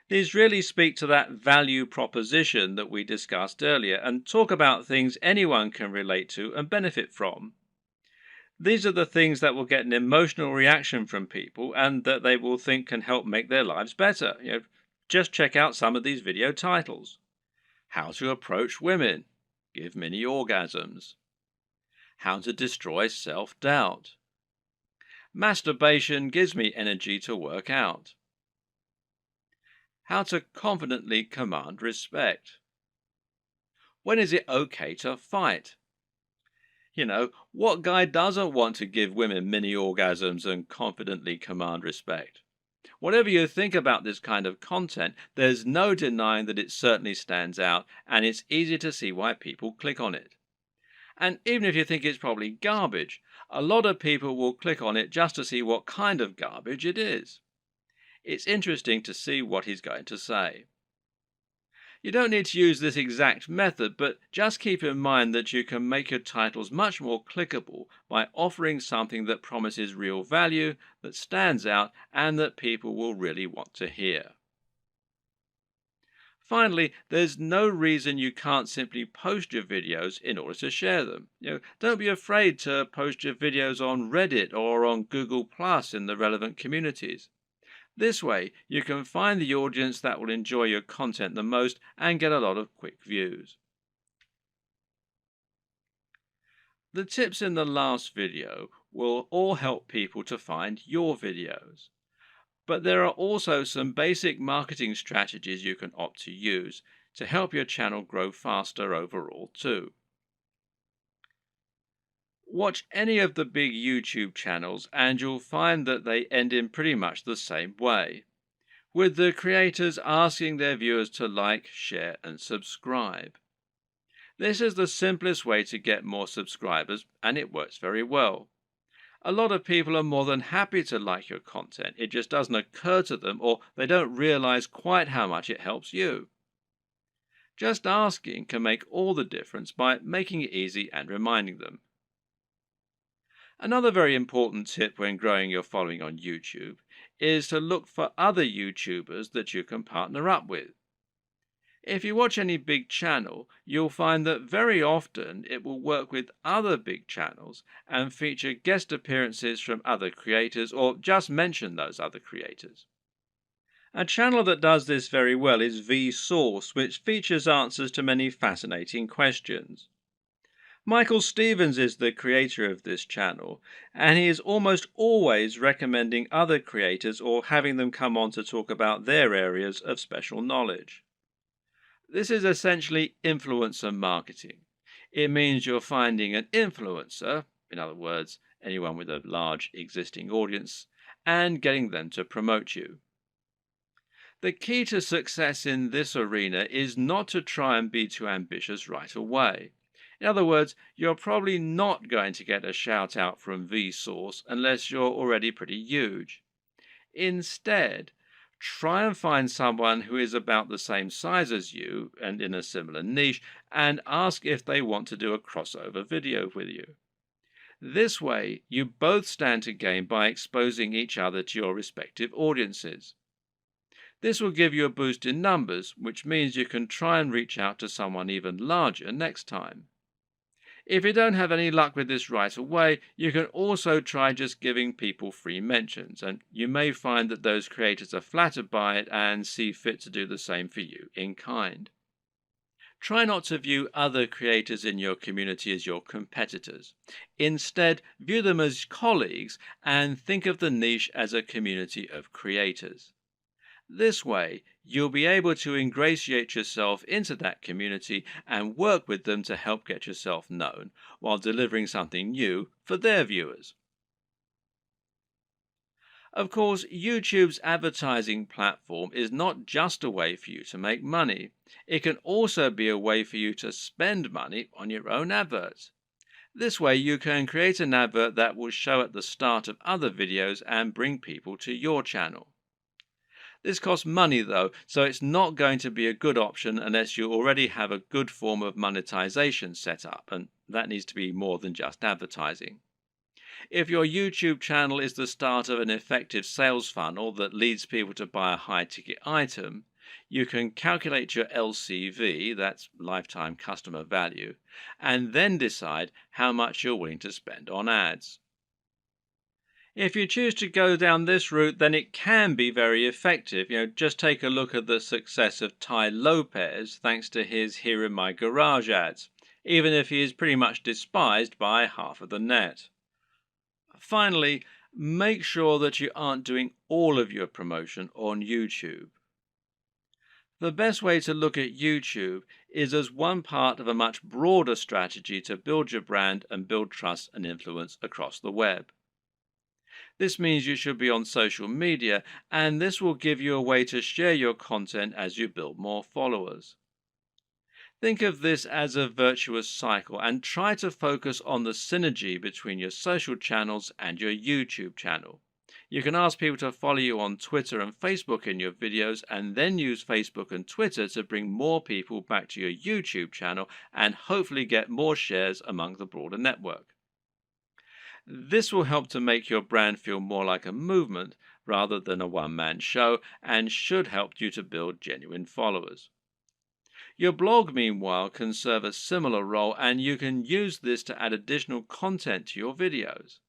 These really speak to that value proposition that we discussed earlier and talk about things anyone can relate to and benefit from. These are the things that will get an emotional reaction from people and that they will think can help make their lives better. Just check out some of these video titles. How to approach women. Give mini orgasms. How to destroy self-doubt. Masturbation gives me energy to work out. How to confidently command respect. When is it okay to fight? What guy doesn't want to give women mini orgasms and confidently command respect? Whatever you think about this kind of content, there's no denying that it certainly stands out, and it's easy to see why people click on it. And even if you think it's probably garbage, a lot of people will click on it just to see what kind of garbage it is. It's interesting to see what he's going to say. You don't need to use this exact method, but just keep in mind that you can make your titles much more clickable by offering something that promises real value, that stands out, and that people will really want to hear. Finally, there's no reason you can't simply post your videos in order to share them. Don't be afraid to post your videos on Reddit or on Google Plus in the relevant communities. This way, you can find the audience that will enjoy your content the most and get a lot of quick views. The tips in the last video will all help people to find your videos. But there are also some basic marketing strategies you can opt to use to help your channel grow faster overall too. Watch any of the big YouTube channels and you'll find that they end in pretty much the same way, with the creators asking their viewers to like, share, and subscribe. This is the simplest way to get more subscribers, and it works very well. A lot of people are more than happy to like your content. It just doesn't occur to them, or they don't realize quite how much it helps you. Just asking can make all the difference by making it easy and reminding them. Another very important tip when growing your following on YouTube is to look for other YouTubers that you can partner up with. If you watch any big channel, you'll find that very often it will work with other big channels and feature guest appearances from other creators or just mention those other creators. A channel that does this very well is Vsauce, which features answers to many fascinating questions. Michael Stevens is the creator of this channel, and he is almost always recommending other creators or having them come on to talk about their areas of special knowledge. This is essentially influencer marketing. It means you're finding an influencer, in other words, anyone with a large existing audience, and getting them to promote you. The key to success in this arena is not to try and be too ambitious right away. In other words, you're probably not going to get a shout out from Vsauce unless you're already pretty huge. Instead, try and find someone who is about the same size as you and in a similar niche and ask if they want to do a crossover video with you. This way, you both stand to gain by exposing each other to your respective audiences. This will give you a boost in numbers, which means you can try and reach out to someone even larger next time. If you don't have any luck with this right away, you can also try just giving people free mentions, and you may find that those creators are flattered by it and see fit to do the same for you in kind. Try not to view other creators in your community as your competitors. Instead, view them as colleagues and think of the niche as a community of creators. This way, you'll be able to ingratiate yourself into that community and work with them to help get yourself known while delivering something new for their viewers. Of course, YouTube's advertising platform is not just a way for you to make money. It can also be a way for you to spend money on your own adverts. This way, you can create an advert that will show at the start of other videos and bring people to your channel. This costs money though, so it's not going to be a good option unless you already have a good form of monetization set up, and that needs to be more than just advertising. If your YouTube channel is the start of an effective sales funnel that leads people to buy a high ticket item, you can calculate your LCV, that's lifetime customer value, and then decide how much you're willing to spend on ads. If you choose to go down this route, then it can be very effective. Just take a look at the success of Tai Lopez thanks to his Here in My Garage ads, even if he is pretty much despised by half of the net. Finally, make sure that you aren't doing all of your promotion on YouTube. The best way to look at YouTube is as one part of a much broader strategy to build your brand and build trust and influence across the web. This means you should be on social media, and this will give you a way to share your content as you build more followers. Think of this as a virtuous cycle and try to focus on the synergy between your social channels and your YouTube channel. You can ask people to follow you on Twitter and Facebook in your videos, and then use Facebook and Twitter to bring more people back to your YouTube channel and hopefully get more shares among the broader network. This will help to make your brand feel more like a movement rather than a one-man show, and should help you to build genuine followers. Your blog, meanwhile, can serve a similar role, and you can use this to add additional content to your videos.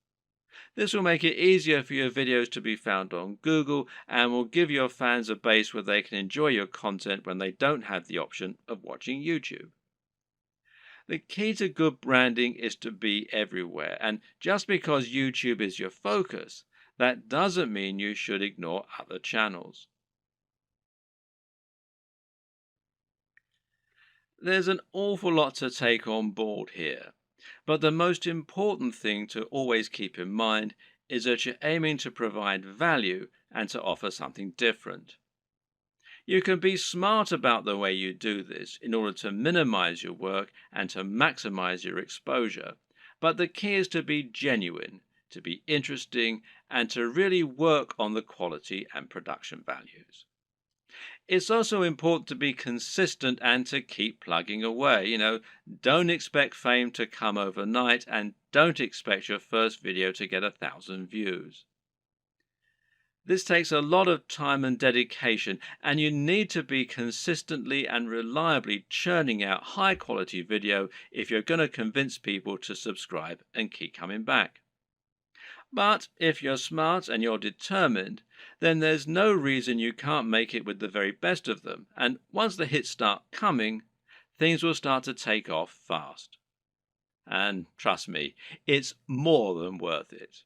This will make it easier for your videos to be found on Google and will give your fans a base where they can enjoy your content when they don't have the option of watching YouTube. The key to good branding is to be everywhere, and just because YouTube is your focus, that doesn't mean you should ignore other channels. There's an awful lot to take on board here, but the most important thing to always keep in mind is that you're aiming to provide value and to offer something different. You can be smart about the way you do this in order to minimize your work and to maximize your exposure, but the key is to be genuine, to be interesting, and to really work on the quality and production values. It's also important to be consistent and to keep plugging away. Don't expect fame to come overnight, and don't expect your first video to get 1,000 views. This takes a lot of time and dedication, and you need to be consistently and reliably churning out high quality video if you're going to convince people to subscribe and keep coming back. But if you're smart and you're determined, then there's no reason you can't make it with the very best of them, and once the hits start coming, things will start to take off fast. And trust me, it's more than worth it.